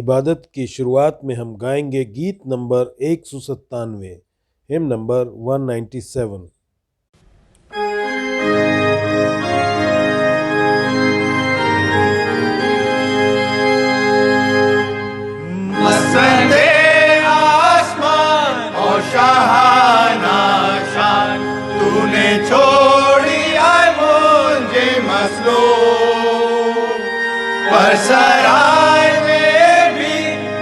इबादत की शुरुआत में हम गाएंगे गीत नंबर 197, हिम नंबर 197। मसंदे आसमान और शाहाना शान, तूने छोड़ी आए मुझे मसलो, पर सराय में भी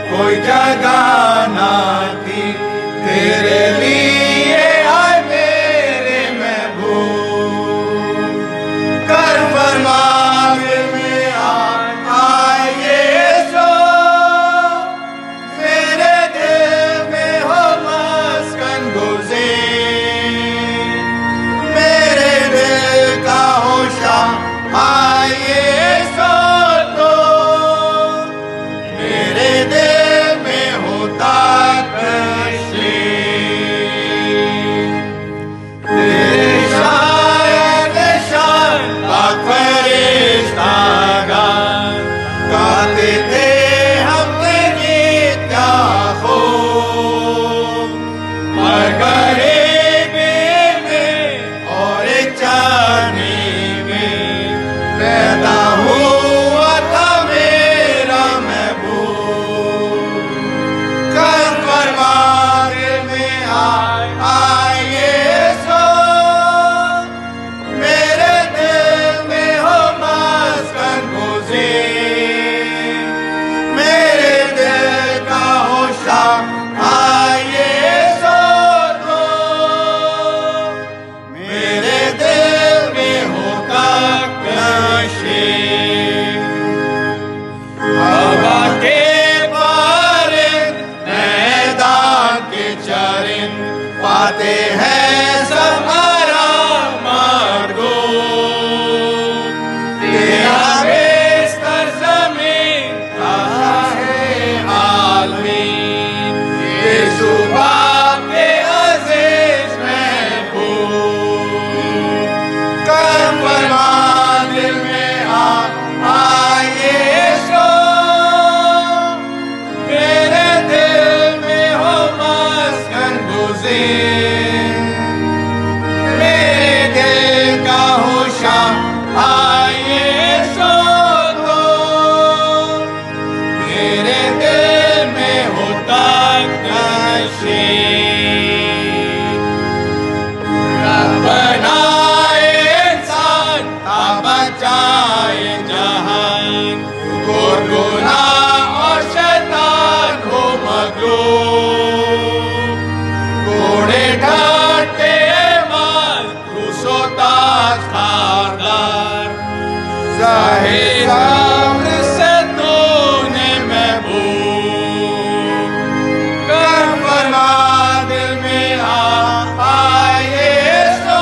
कोई जगह ना थी तेरे लिए, आए मेरे महबूब। कर फरमान में आए यीशु, मेरे दिल में हो मस्कन गुज़ीर, मेरे दिल का होशा आए यीशु, तो मेरे दिल में होता कशीर। तेरे शायद शान पाक फरिश्तागान, गाते थे हम तेरी क्या खूब, पर गरीबी में और एक चाहनी में पैदा हुआ था मेरा महबूब। कर फरमान में आए यीशु, मेरे दिल में हो मस्कन गुज़ीर, मेरे दिल का होशा आए यीशु, तो मेरे दिल में होता कशीर। हवा के पारिंद मैदान के चरिंद, पाते हैं सब आराम मार्गो, तेरा बिस्तर जमीन का है आलमीन, यीशु बाप के अजीज महबूब। कर फरमान दिल में आए यीशु, मेरे दिल में हो मस्कन गुज़ीर, मेरे दिल का होशा आए यीशु, तो मेरे दिल में होता कशीर। रब बनाए इंसान था बचाए जहान, गुनाह और शैतान हो मगलूब, घोड़े ढाटे माल क्रूसोता खारदार, ज़ाहिर अम्र से तूने महबूब। कर फरमान दिल में आए यीशु,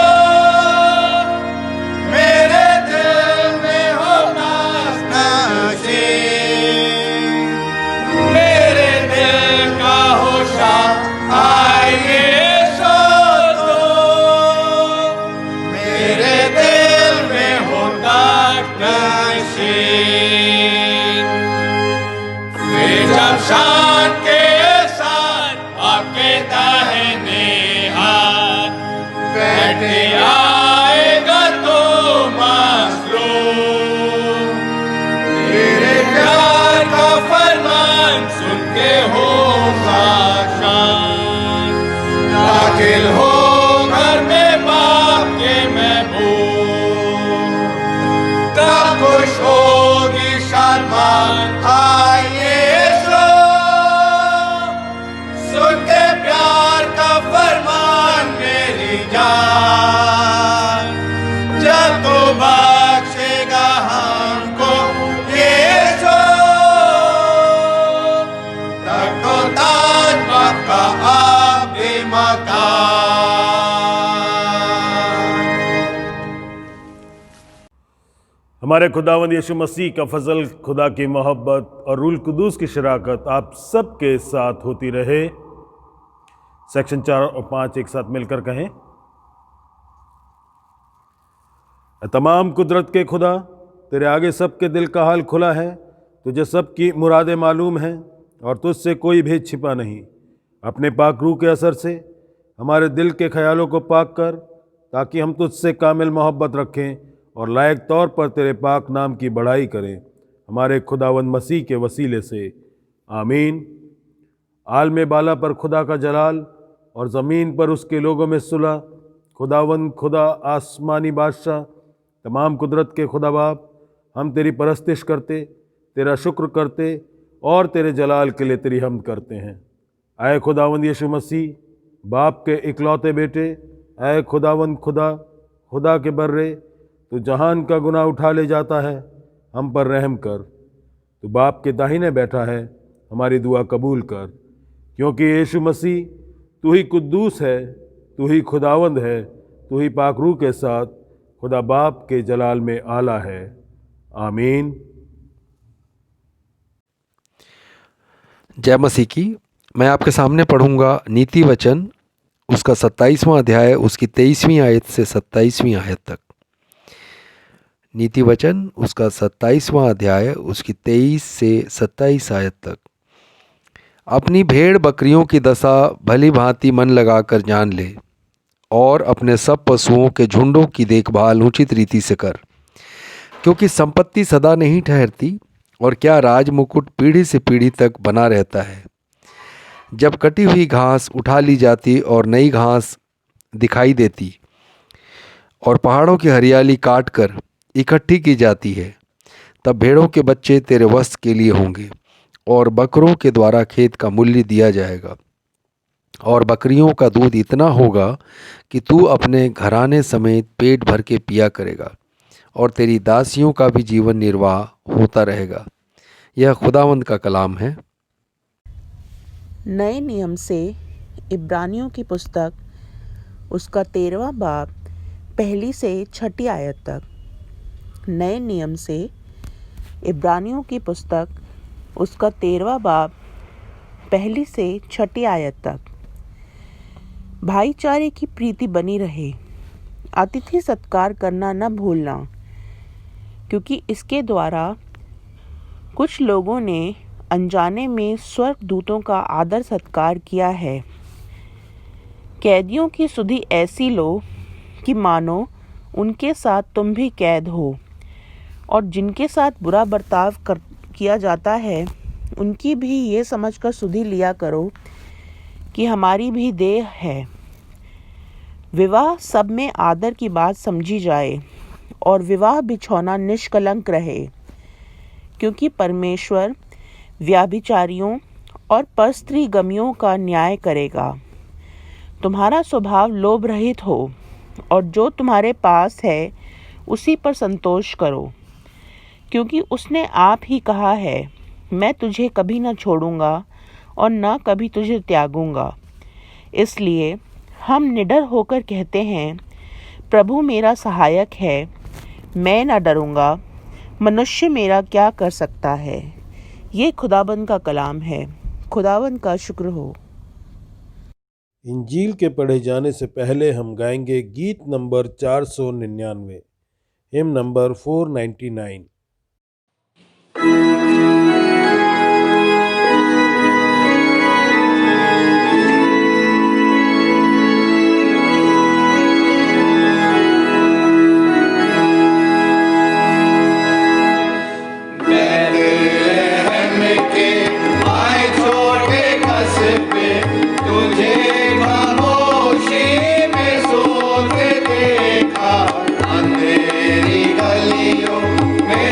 मेरे दिल में हो नशीं, मेरे दिल का होशा आए यीशु, तो मेरे दिल में होता कशीर। वे जब शान के साथ आपके दाहिने हाथ बैठे आएगा तो मसरूर, तेरे प्यार का फरमान सुन के हो शान, दाखिल हो घर में बाप के महबूब, तब खुश होगी शर्मान आए यीशु, सुन के प्यार का फरमान मेरी जान, जब तू बख्शेगा हमको यीशु, तब तो ताज पक्का आपके मकान। हमारे खुदावंद यीशु मसीह का फजल, खुदा की मोहब्बत और रूल कुदूस की शराकत आप सबके साथ होती रहे। सेक्शन 4 और 5 एक साथ मिलकर कहें। तमाम कुदरत के खुदा, तेरे आगे सबके दिल का हाल खुला है, तुझे सबकी मुरादें मालूम हैं। और तुझसे कोई भेद छिपा नहीं। अपने पाक रूह के असर से हमारे दिल के ख्यालों को पाक कर, ताकि हम तुझसे कामिल मोहब्बत रखें और लायक तौर पर तेरे पाक नाम की बढ़ाई करें, हमारे खुदावंद मसीह के वसीले से। आमीन। आलम बाला पर खुदा का जलाल और ज़मीन पर उसके लोगों में सुलह। खुदावंद खुदा आसमानी बादशाह, तमाम कुदरत के खुदा बाप, हम तेरी परस्तिश करते, तेरा शुक्र करते और तेरे जलाल के लिए तेरी हमद करते हैं। ऐ खुदावंद यीशु मसीह, बाप के इकलौते बेटे, ऐ खुदावंद खुदा के बर्रे, तू जहान का गुनाह उठा ले जाता है, हम पर रहम कर। तू बाप के दाहिने बैठा है, हमारी दुआ कबूल कर, क्योंकि यीशु मसीह तू ही कुद्दूस है, तू ही खुदावंद है, तू ही पाक रूह के साथ खुदा बाप के जलाल में आला है। आमीन। जय मसीह की। मैं आपके सामने पढ़ूंगा नीति वचन, उसका 27वां अध्याय, उसकी 23वीं आयत से 27वीं आयत तक। नीति वचन उसका 27वां अध्याय, उसकी 23 से 27 आयत तक। अपनी भेड़ बकरियों की दशा भली भांति मन लगाकर जान ले, और अपने सब पशुओं के झुंडों की देखभाल उचित रीति से कर, क्योंकि संपत्ति सदा नहीं ठहरती, और क्या राज मुकुट पीढ़ी से पीढ़ी तक बना रहता है। जब कटी हुई घास उठा ली जाती और नई घास दिखाई देती, और पहाड़ों की हरियाली काट कर इकट्ठी की जाती है, तब भेड़ों के बच्चे तेरे वस्त्र के लिए होंगे, और बकरों के द्वारा खेत का मूल्य दिया जाएगा। और बकरियों का दूध इतना होगा कि तू अपने घराने समेत पेट भर के पिया करेगा, और तेरी दासियों का भी जीवन निर्वाह होता रहेगा। यह खुदावंद का कलाम है। नए नियम से इब्रानियों की पुस्तक, उसका 13वां बाब, पहली से 6 आयत तक। नए नियम से इब्रानियों की पुस्तक, उसका 13वां बाब, पहली से 6 आयत तक। भाईचारे की प्रीति बनी रहे, अतिथि सत्कार करना न भूलना, क्योंकि इसके द्वारा कुछ लोगों ने अनजाने में स्वर्गदूतों का आदर सत्कार किया है। कैदियों की सुधि ऐसी लो कि मानो उनके साथ तुम भी कैद हो, और जिनके साथ बुरा बर्ताव किया जाता है, उनकी भी ये समझकर सुधि लिया करो कि हमारी भी देह है। विवाह सब में आदर की बात समझी जाए, और विवाह बिछौना निष्कलंक रहे, क्योंकि परमेश्वर व्याभिचारियों और परस्त्रीगमियों का न्याय करेगा। तुम्हारा स्वभाव लोभ रहित हो, और जो तुम्हारे पास है उसी पर संतोष करो, क्योंकि उसने आप ही कहा है, मैं तुझे कभी न छोड़ूंगा और न कभी तुझे त्यागूंगा। इसलिए हम निडर होकर कहते हैं, प्रभु मेरा सहायक है, मैं न डरूंगा। मनुष्य मेरा क्या कर सकता है। ये खुदाबंद का कलाम है। खुदाबंद का शुक्र हो। इंजील के पढ़े जाने से पहले हम गाएंगे गीत नंबर 499, हिम नंबर 499। अंधेरी गलियों में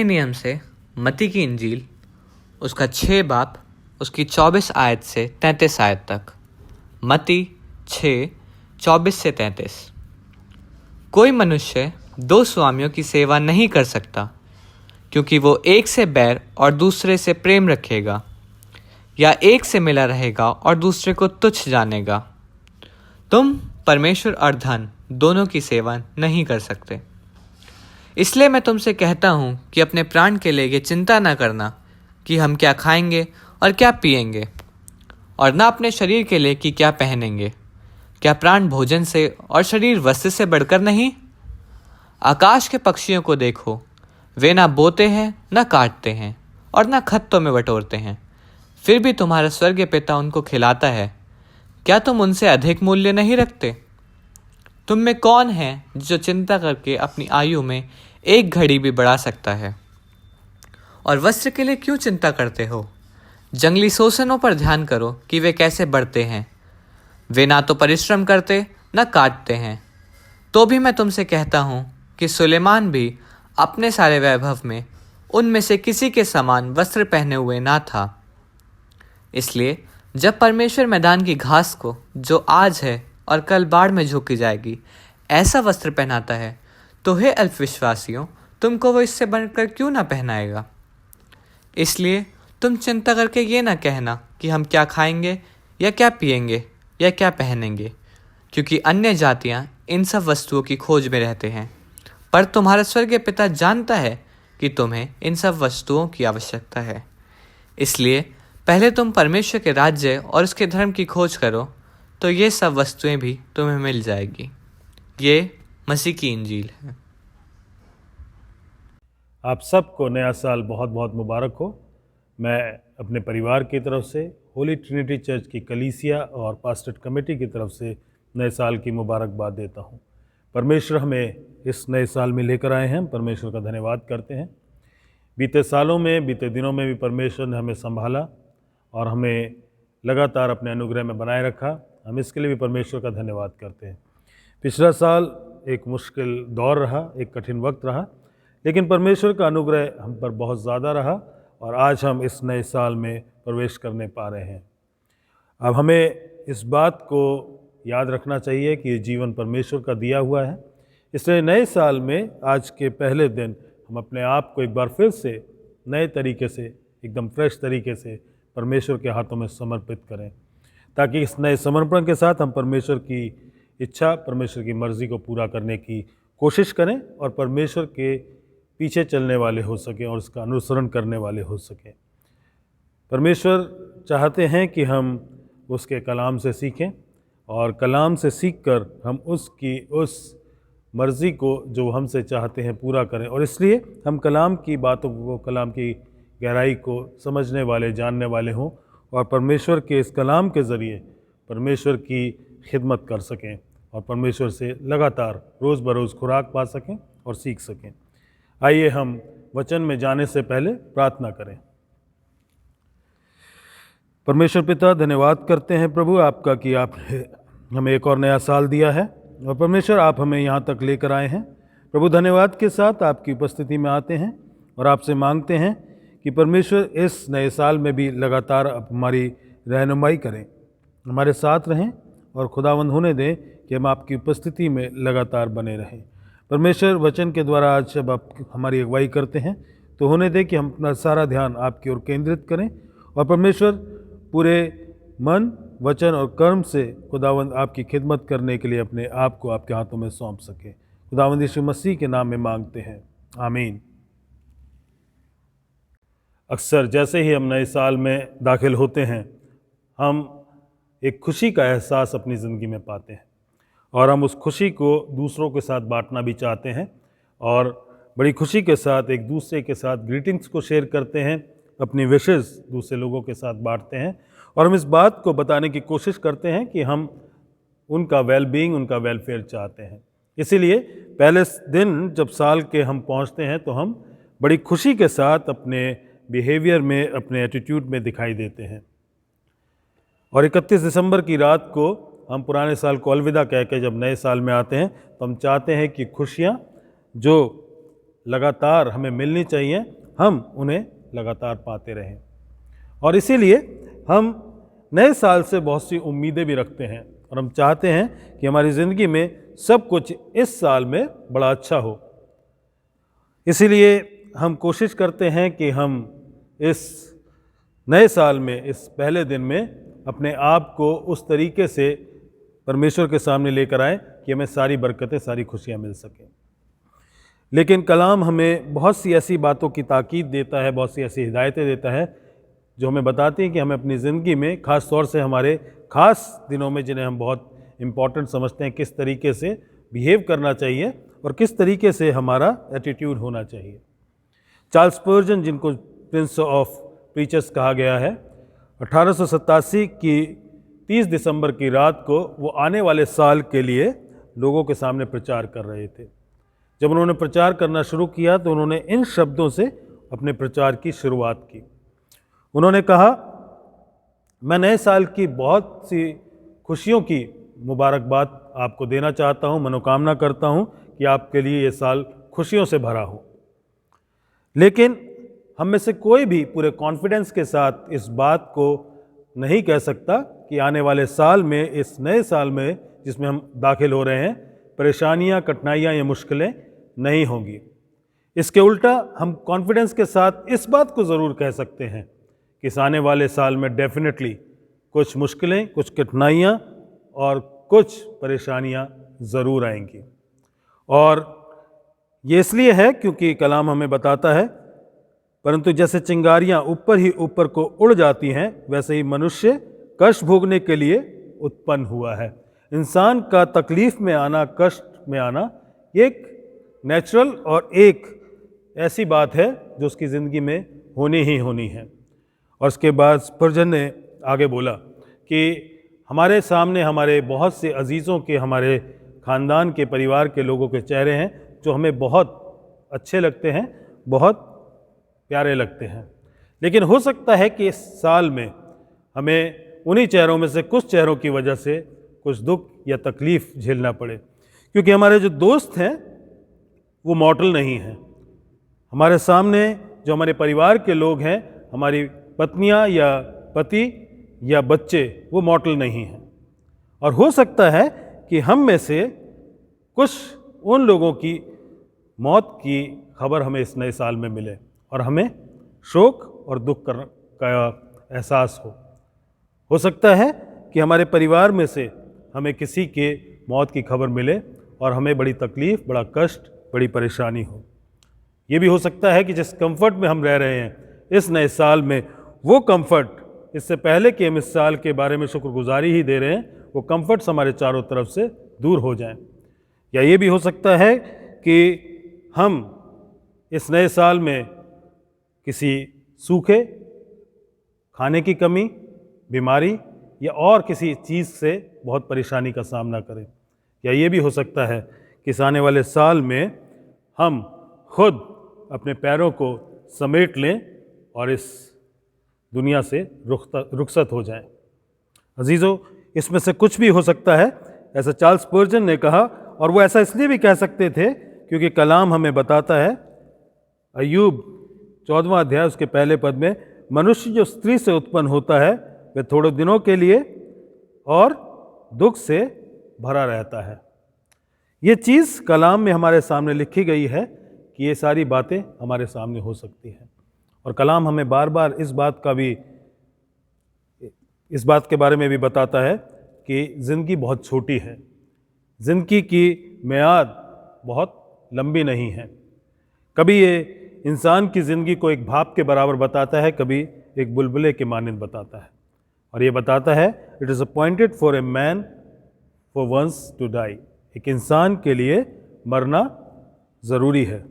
नए नियम से मत्ती की इंजील उसका 6 बाब उसकी 24 आयत से 33 आयत तक। मत्ती 6 24 से 33। कोई मनुष्य 2 स्वामियों की सेवा नहीं कर सकता, क्योंकि वो एक से बैर और दूसरे से प्रेम रखेगा, या एक से मिला रहेगा और दूसरे को तुच्छ जानेगा। तुम परमेश्वर और धन दोनों की सेवा नहीं कर सकते। इसलिए मैं तुमसे कहता हूँ कि अपने प्राण के लिए ये चिंता न करना कि हम क्या खाएंगे और क्या पिएंगे, और ना अपने शरीर के लिए कि क्या पहनेंगे। क्या प्राण भोजन से और शरीर वस्त्र से बढ़कर नहीं? आकाश के पक्षियों को देखो, वे ना बोते हैं, ना काटते हैं और ना खत्तों में बटोरते हैं, फिर भी तुम्हारा स्वर्गीय पिता उनको खिलाता है। क्या तुम उनसे अधिक मूल्य नहीं रखते? तुम में कौन है जो चिंता करके अपनी आयु में एक घड़ी भी बढ़ा सकता है? और वस्त्र के लिए क्यों चिंता करते हो? जंगली शोषणों पर ध्यान करो कि वे कैसे बढ़ते हैं। वे ना तो परिश्रम करते न काटते हैं। तो भी मैं तुमसे कहता हूँ कि सुलेमान भी अपने सारे वैभव में उनमें से किसी के समान वस्त्र पहने हुए ना था। इसलिए जब परमेश्वर मैदान की घास को, जो आज है और कल बाढ़ में झोंकी जाएगी, ऐसा वस्त्र पहनाता है, तो हे अल्पविश्वासियों, तुमको वो इससे बढ़कर क्यों ना पहनाएगा? इसलिए तुम चिंता करके ये ना कहना कि हम क्या खाएंगे या क्या पिएंगे या क्या पहनेंगे, क्योंकि अन्य जातियां इन सब वस्तुओं की खोज में रहते हैं। पर तुम्हारा स्वर्गीय पिता जानता है कि तुम्हें इन सब वस्तुओं की आवश्यकता है। इसलिए पहले तुम परमेश्वर के राज्य और उसके धर्म की खोज करो, तो ये सब वस्तुएं भी तुम्हें मिल जाएगी। ये मसीह की इंजील है। आप सबको नया साल बहुत बहुत मुबारक हो। मैं अपने परिवार की तरफ से, होली ट्रिनिटी चर्च की कलीसिया और पास्टर कमेटी की तरफ से नए साल की मुबारकबाद देता हूँ। परमेश्वर हमें इस नए साल में लेकर आए हैं, परमेश्वर का धन्यवाद करते हैं। बीते सालों में, बीते दिनों में भी परमेश्वर ने हमें संभाला और हमें लगातार अपने अनुग्रह में बनाए रखा। हम इसके लिए भी परमेश्वर का धन्यवाद करते हैं। पिछला साल एक मुश्किल दौर रहा, एक कठिन वक्त रहा, लेकिन परमेश्वर का अनुग्रह हम पर बहुत ज़्यादा रहा और आज हम इस नए साल में प्रवेश करने पा रहे हैं। अब हमें इस बात को याद रखना चाहिए कि ये जीवन परमेश्वर का दिया हुआ है। इसलिए नए साल में आज के पहले दिन हम अपने आप को एक बार फिर से नए तरीके से, एकदम फ्रेश तरीके से परमेश्वर के हाथों में समर्पित करें, ताकि इस नए समर्पण के साथ हम परमेश्वर की इच्छा, परमेश्वर की मर्ज़ी को पूरा करने की कोशिश करें और परमेश्वर के पीछे चलने वाले हो सकें और उसका अनुसरण करने वाले हो सकें। परमेश्वर चाहते हैं कि हम उसके कलाम से सीखें और कलाम से सीखकर हम उसकी उस मर्ज़ी को जो हमसे चाहते हैं पूरा करें, और इसलिए हम कलाम की बातों को, कलाम की गहराई को समझने वाले, जानने वाले हों और परमेश्वर के इस कलाम के ज़रिए परमेश्वर की खिदमत कर सकें और परमेश्वर से लगातार रोज़ बरोज़ खुराक पा सकें और सीख सकें। आइए हम वचन में जाने से पहले प्रार्थना करें। परमेश्वर पिता, धन्यवाद करते हैं प्रभु आपका कि आपने हमें एक और नया साल दिया है और परमेश्वर आप हमें यहाँ तक लेकर आए हैं। प्रभु धन्यवाद के साथ आपकी उपस्थिति में आते हैं और आपसे मांगते हैं कि परमेश्वर इस नए साल में भी लगातार हमारी रहनुमाई करें, हमारे साथ रहें और खुदावंद होने दें कि हम आपकी उपस्थिति में लगातार बने रहें। परमेश्वर वचन के द्वारा आज जब आप हमारी अगुवाई करते हैं तो होने दें कि हम अपना सारा ध्यान आपकी ओर केंद्रित करें और परमेश्वर पूरे मन, वचन और कर्म से खुदावंद आपकी खिदमत करने के लिए अपने आप को आपके हाथों में सौंप सके। खुदावंद यीशु मसीह के नाम में मांगते हैं, आमीन। अक्सर जैसे ही हम नए साल में दाखिल होते हैं, हम एक खुशी का एहसास अपनी ज़िंदगी में पाते हैं और हम उस खुशी को दूसरों के साथ बांटना भी चाहते हैं और बड़ी खुशी के साथ एक दूसरे के साथ ग्रीटिंग्स को शेयर करते हैं, अपनी विशेज़ दूसरे लोगों के साथ बांटते हैं और हम इस बात को बताने की कोशिश करते हैं कि हम उनका वेलबींग, उनका वेलफेयर चाहते हैं। इसीलिए पहले दिन जब साल के हम पहुंचते हैं तो हम बड़ी खुशी के साथ अपने बिहेवियर में, अपने एटीट्यूड में दिखाई देते हैं। और 31 दिसंबर की रात को हम पुराने साल को अलविदा कह के जब नए साल में आते हैं तो हम चाहते हैं कि खुशियाँ जो लगातार हमें मिलनी चाहिए हम उन्हें लगातार पाते रहें। और इसीलिए हम नए साल से बहुत सी उम्मीदें भी रखते हैं और हम चाहते हैं कि हमारी ज़िंदगी में सब कुछ इस साल में बड़ा अच्छा हो। इसीलिए हम कोशिश करते हैं कि हम इस नए साल में, इस पहले दिन में अपने आप को उस तरीके से परमेश्वर के सामने लेकर आएं कि हमें सारी बरकतें, सारी खुशियां मिल सकें। लेकिन कलाम हमें बहुत सी ऐसी बातों की ताकीद देता है, बहुत सी ऐसी हिदायतें देता है जो हमें बताती हैं कि हमें अपनी ज़िंदगी में, ख़ास तौर से हमारे ख़ास दिनों में जिन्हें हम बहुत इम्पॉर्टेंट समझते हैं, किस तरीके से बिहेव करना चाहिए और किस तरीके से हमारा एटीट्यूड होना चाहिए। चार्ल्स स्पर्जन, जिनको प्रिंस ऑफ प्रीचर्स कहा गया है, 1887 की 30 दिसंबर की रात को वो आने वाले साल के लिए लोगों के सामने प्रचार कर रहे थे। जब उन्होंने प्रचार करना शुरू किया तो उन्होंने इन शब्दों से अपने प्रचार की शुरुआत की। उन्होंने कहा, मैं नए साल की बहुत सी खुशियों की मुबारकबाद आपको देना चाहता हूँ, मनोकामना करता हूँ कि आपके लिए ये साल खुशियों से भरा हो। लेकिन हम में से कोई भी पूरे कॉन्फिडेंस के साथ इस बात को नहीं कह सकता कि आने वाले साल में, इस नए साल में जिसमें हम दाखिल हो रहे हैं, परेशानियां, कठिनाइयां या मुश्किलें नहीं होंगी। इसके उल्टा हम कॉन्फिडेंस के साथ इस बात को ज़रूर कह सकते हैं कि इस आने वाले साल में डेफिनेटली कुछ मुश्किलें, कुछ कठिनाइयां और कुछ परेशानियां ज़रूर आएंगी। और ये इसलिए है क्योंकि कलाम हमें बताता है, परंतु जैसे चिंगारियां ऊपर ही ऊपर को उड़ जाती हैं, वैसे ही मनुष्य कष्ट भोगने के लिए उत्पन्न हुआ है। इंसान का तकलीफ में आना, कष्ट में आना, एक नेचुरल और एक ऐसी बात है जो उसकी ज़िंदगी में होनी ही होनी है। और उसके बाद स्पर्जन ने आगे बोला कि हमारे सामने हमारे बहुत से अजीज़ों के, हमारे ख़ानदान के, परिवार के लोगों के चेहरे हैं जो हमें बहुत अच्छे लगते हैं, बहुत प्यारे लगते हैं। लेकिन हो सकता है कि इस साल में हमें उन्हीं चेहरों में से कुछ चेहरों की वजह से कुछ दुख या तकलीफ़ झेलना पड़े, क्योंकि हमारे जो दोस्त हैं वो मॉडल नहीं हैं। हमारे सामने जो हमारे परिवार के लोग हैं, हमारी पत्नियां या पति या बच्चे, वो मॉडल नहीं हैं। और हो सकता है कि हम में से कुछ उन लोगों की मौत की खबर हमें इस नए साल में मिले और हमें शोक और दुख का एहसास हो सकता है कि हमारे परिवार में से हमें किसी के मौत की खबर मिले और हमें बड़ी तकलीफ़, बड़ा कष्ट, बड़ी परेशानी हो। ये भी हो सकता है कि जिस कंफर्ट में हम रह रहे हैं इस नए साल में, वो कंफर्ट, इससे पहले कि हम इस साल के बारे में शुक्रगुजारी ही दे रहे हैं, वो कंफर्ट्स हमारे चारों तरफ से दूर हो जाएं। या ये भी हो सकता है कि हम इस नए साल में किसी सूखे, खाने की कमी, बीमारी या और किसी चीज़ से बहुत परेशानी का सामना करें। या ये भी हो सकता है कि इस आने वाले साल में हम खुद अपने पैरों को समेट लें और इस दुनिया से रुखसत हो जाएं। अजीज़ों, इसमें से कुछ भी हो सकता है, ऐसा चार्ल्स स्पर्जन ने कहा। और वो ऐसा इसलिए भी कह सकते थे क्योंकि कलाम हमें बताता है, अय्यूब 14वां अध्याय उसके पहले पद में, मनुष्य जो स्त्री से उत्पन्न होता है वह थोड़े दिनों के लिए और दुख से भरा रहता है। ये चीज़ कलाम में हमारे सामने लिखी गई है कि ये सारी बातें हमारे सामने हो सकती हैं। और कलाम हमें बार बार इस बात के बारे में भी बताता है कि ज़िंदगी बहुत छोटी है, ज़िंदगी की मियाद बहुत लंबी नहीं है। कभी ये इंसान की ज़िंदगी को एक भाप के बराबर बताता है, कभी एक बुलबुले के मानंद बताता है। और ये बताता है, it is appointed for a man for once to die. एक इंसान के लिए मरना ज़रूरी है।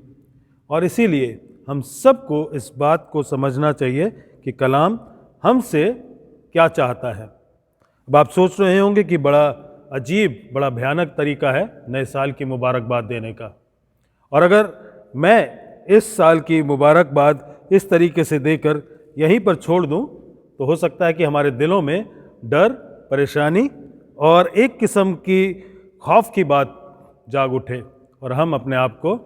और इसीलिए हम सबको इस बात को समझना चाहिए कि कलाम हमसे क्या चाहता है। अब आप सोच रहे होंगे कि बड़ा अजीब, बड़ा भयानक तरीका है नए साल की मुबारकबाद देने का। और अगर मैं इस साल की मुबारकबाद इस तरीके से देकर यहीं पर छोड़ दूं, तो हो सकता है कि हमारे दिलों में डर, परेशानी और एक किस्म की खौफ की बात जाग उठे और हम अपने आप को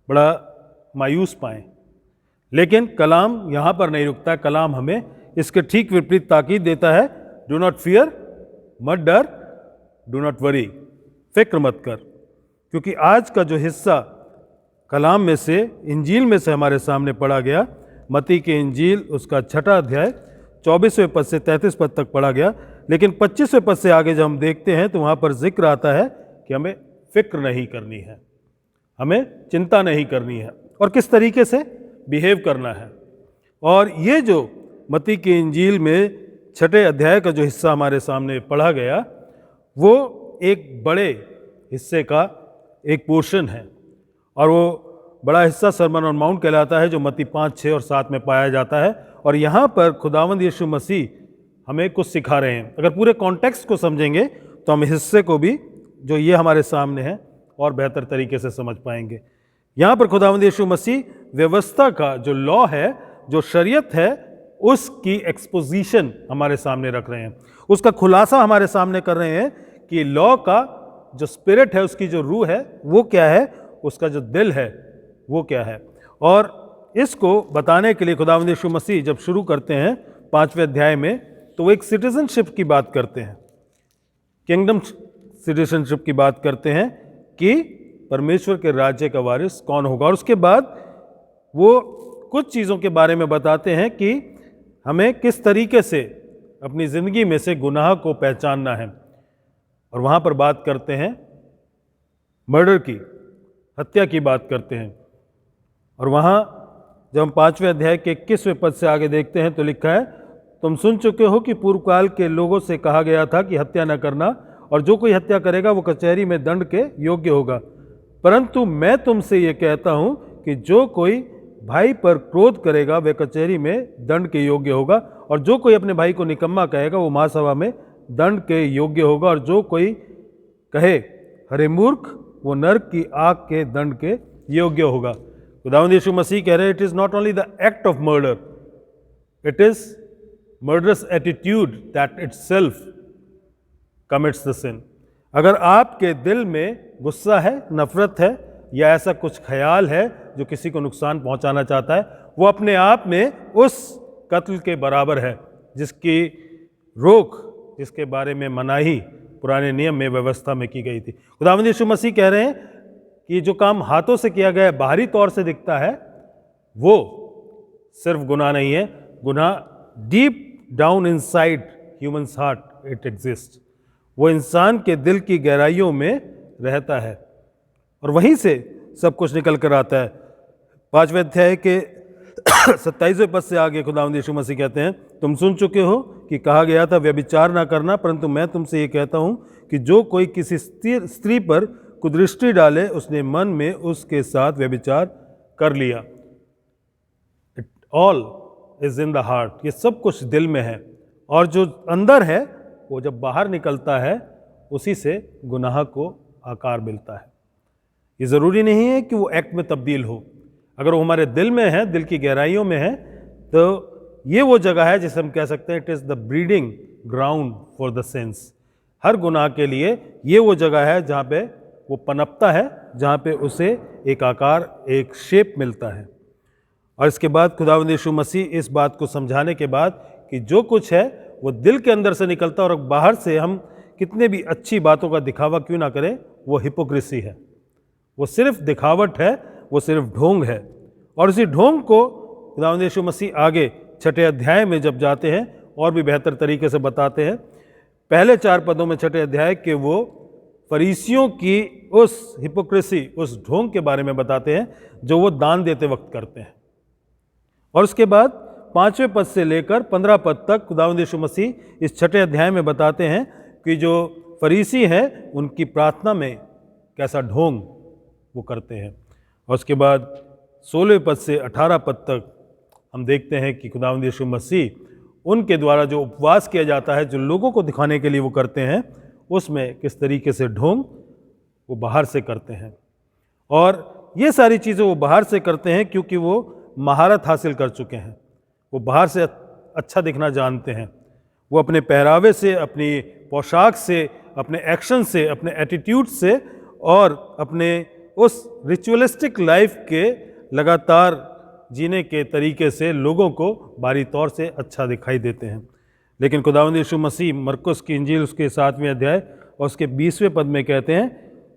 बड़ा मायूस पाएं। लेकिन कलाम यहाँ पर नहीं रुकता। कलाम हमें इसके ठीक विपरीत ताकीद देता है, डू नॉट फियर, मत डर, डू नॉट वरी, फिक्र मत कर। क्योंकि आज का जो हिस्सा कलाम में से, इंजील में से हमारे सामने पढ़ा गया, मत्ती की इंजील उसका 6 अध्याय 24वें पद से 33 पद तक पढ़ा गया, लेकिन 25वें पद से आगे जब हम देखते हैं तो वहाँ पर जिक्र आता है कि हमें फिक्र नहीं करनी है, हमें चिंता नहीं करनी है और किस तरीके से बिहेव करना है। और ये जो मत्ती की इंजील में 6 अध्याय का जो हिस्सा हमारे सामने पढ़ा गया, वो एक बड़े हिस्से का एक पोर्शन है और वो बड़ा हिस्सा सरमन ऑन माउंट कहलाता है, जो मत्ती 5, 6 और 7 में पाया जाता है। और यहाँ पर खुदावंद यीशु मसीह हमें कुछ सिखा रहे हैं। अगर पूरे कॉन्टेक्स्ट को समझेंगे तो हम हिस्से को भी, जो ये हमारे सामने है, और बेहतर तरीके से समझ पाएंगे। यहाँ पर खुदावंद यीशु मसीह व्यवस्था का जो लॉ है, जो शरीयत है, उसकी एक्सपोजिशन हमारे सामने रख रहे हैं, उसका खुलासा हमारे सामने कर रहे हैं कि लॉ का जो स्पिरिट है, उसकी जो रूह है वो क्या है, उसका जो दिल है वो क्या है। और इसको बताने के लिए खुदावंद यीशु मसीह जब शुरू करते हैं 5वें अध्याय में, तो वो एक सिटीजनशिप की बात करते हैं, किंगडम सिटीजनशिप की बात करते हैं कि परमेश्वर के राज्य का वारिस कौन होगा। और उसके बाद वो कुछ चीज़ों के बारे में बताते हैं कि हमें किस तरीके से अपनी ज़िंदगी में से गुनाह को पहचानना है। और वहाँ पर बात करते हैं मर्डर की, हत्या की बात करते हैं। और वहाँ जब हम 5वें अध्याय के 21वें पद से आगे देखते हैं तो लिखा है, तुम सुन चुके हो कि पूर्व काल के लोगों से कहा गया था कि हत्या न करना, और जो कोई हत्या करेगा वो कचहरी में दंड के योग्य होगा। परंतु मैं तुमसे ये कहता हूँ कि जो कोई भाई पर क्रोध करेगा वह कचहरी में दंड के योग्य होगा, और जो कोई अपने भाई को निकम्मा कहेगा वो महासभा में दंड के योग्य होगा, और जो कोई कहे हरे मूर्ख वो नरक की आग के दंड के योग्य होगा। खुदावंद यीशु मसीह कह रहे हैं, it is not only the act of murder, it is murderous attitude that itself commits the sin. अगर आपके दिल में गुस्सा है, नफरत है, या ऐसा कुछ ख्याल है जो किसी को नुकसान पहुंचाना चाहता है, वो अपने आप में उस कत्ल के बराबर है जिसकी रोक, जिसके बारे में मनाही पुराने नियम में, व्यवस्था में की गई थी। खुदावंद यीशु मसीह कह रहे हैं कि जो काम हाथों से किया गया बाहरी तौर से दिखता है वो सिर्फ गुनाह नहीं है, गुनाह deep down inside humans heart it exist, वो इंसान के दिल की गहराइयों में रहता है और वहीं से सब कुछ निकल कर आता है। 5वें अध्याय के 27वें पद से आगे खुदावंद यीशु मसीह कहते हैं, तुम सुन चुके हो कि कहा गया था व्यभिचार ना करना, परंतु मैं तुमसे ये कहता हूँ कि जो कोई किसी स्त्री पर कुदृष्टि डाले उसने मन में उसके साथ व्यभिचार कर लिया। It all is in the heart, ये सब कुछ दिल में है, और जो अंदर है वो जब बाहर निकलता है उसी से गुनाह को आकार मिलता है। ये ज़रूरी नहीं है कि वो एक्ट में तब्दील हो, अगर वो हमारे दिल में है, दिल की गहराइयों में है, तो ये वो जगह है जिसे हम कह सकते हैं it is the breeding ground for the sins. हर गुनाह के लिए ये वो जगह है जहाँ पे वो पनपता है, जहाँ पे उसे एक आकार, एक शेप मिलता है। और इसके बाद खुदावंद यीशु मसीह इस बात को समझाने के बाद कि जो कुछ है वो दिल के अंदर से निकलता है, और बाहर से हम कितने भी अच्छी बातों का दिखावा क्यों ना करें, वो हिपोक्रेसी है, वो सिर्फ दिखावट है, वो सिर्फ ढोंग है। और इसी ढोंग को खुदावंद यीशु मसीह आगे 6 अध्याय में जब जाते हैं और भी बेहतर तरीके से बताते हैं। पहले 4 पदों में 6 अध्याय के वो फरीसियों की उस हिपोक्रेसी, उस ढोंग के बारे में बताते हैं जो वो दान देते वक्त करते हैं। और उसके बाद 5वें पद से लेकर 15 पद तक खुदावंद यीशु मसीह इस 6 अध्याय में बताते हैं कि जो फरीसी हैं उनकी प्रार्थना में कैसा ढोंग वो करते हैं। और उसके बाद 16वें पद से 18 पद तक हम देखते हैं कि खुदावंद यीशु मसीह उनके द्वारा जो उपवास किया जाता है, जो लोगों को दिखाने के लिए वो करते हैं, उसमें किस तरीके से ढोंग वो बाहर से करते हैं। और ये सारी चीज़ें वो बाहर से करते हैं क्योंकि वो महारत हासिल कर चुके हैं, वो बाहर से अच्छा दिखना जानते हैं। वो अपने पहरावे से, अपनी पोशाक से, अपने एक्शन से, अपने एटीट्यूड से और अपने उस रिचुअलिस्टिक लाइफ के लगातार जीने के तरीके से लोगों को बाहरी तौर से अच्छा दिखाई देते हैं। लेकिन खुदावंद यीशु मसीह मरकुस की इंजील उसके 7वें अध्याय और उसके 20वें पद में कहते हैं,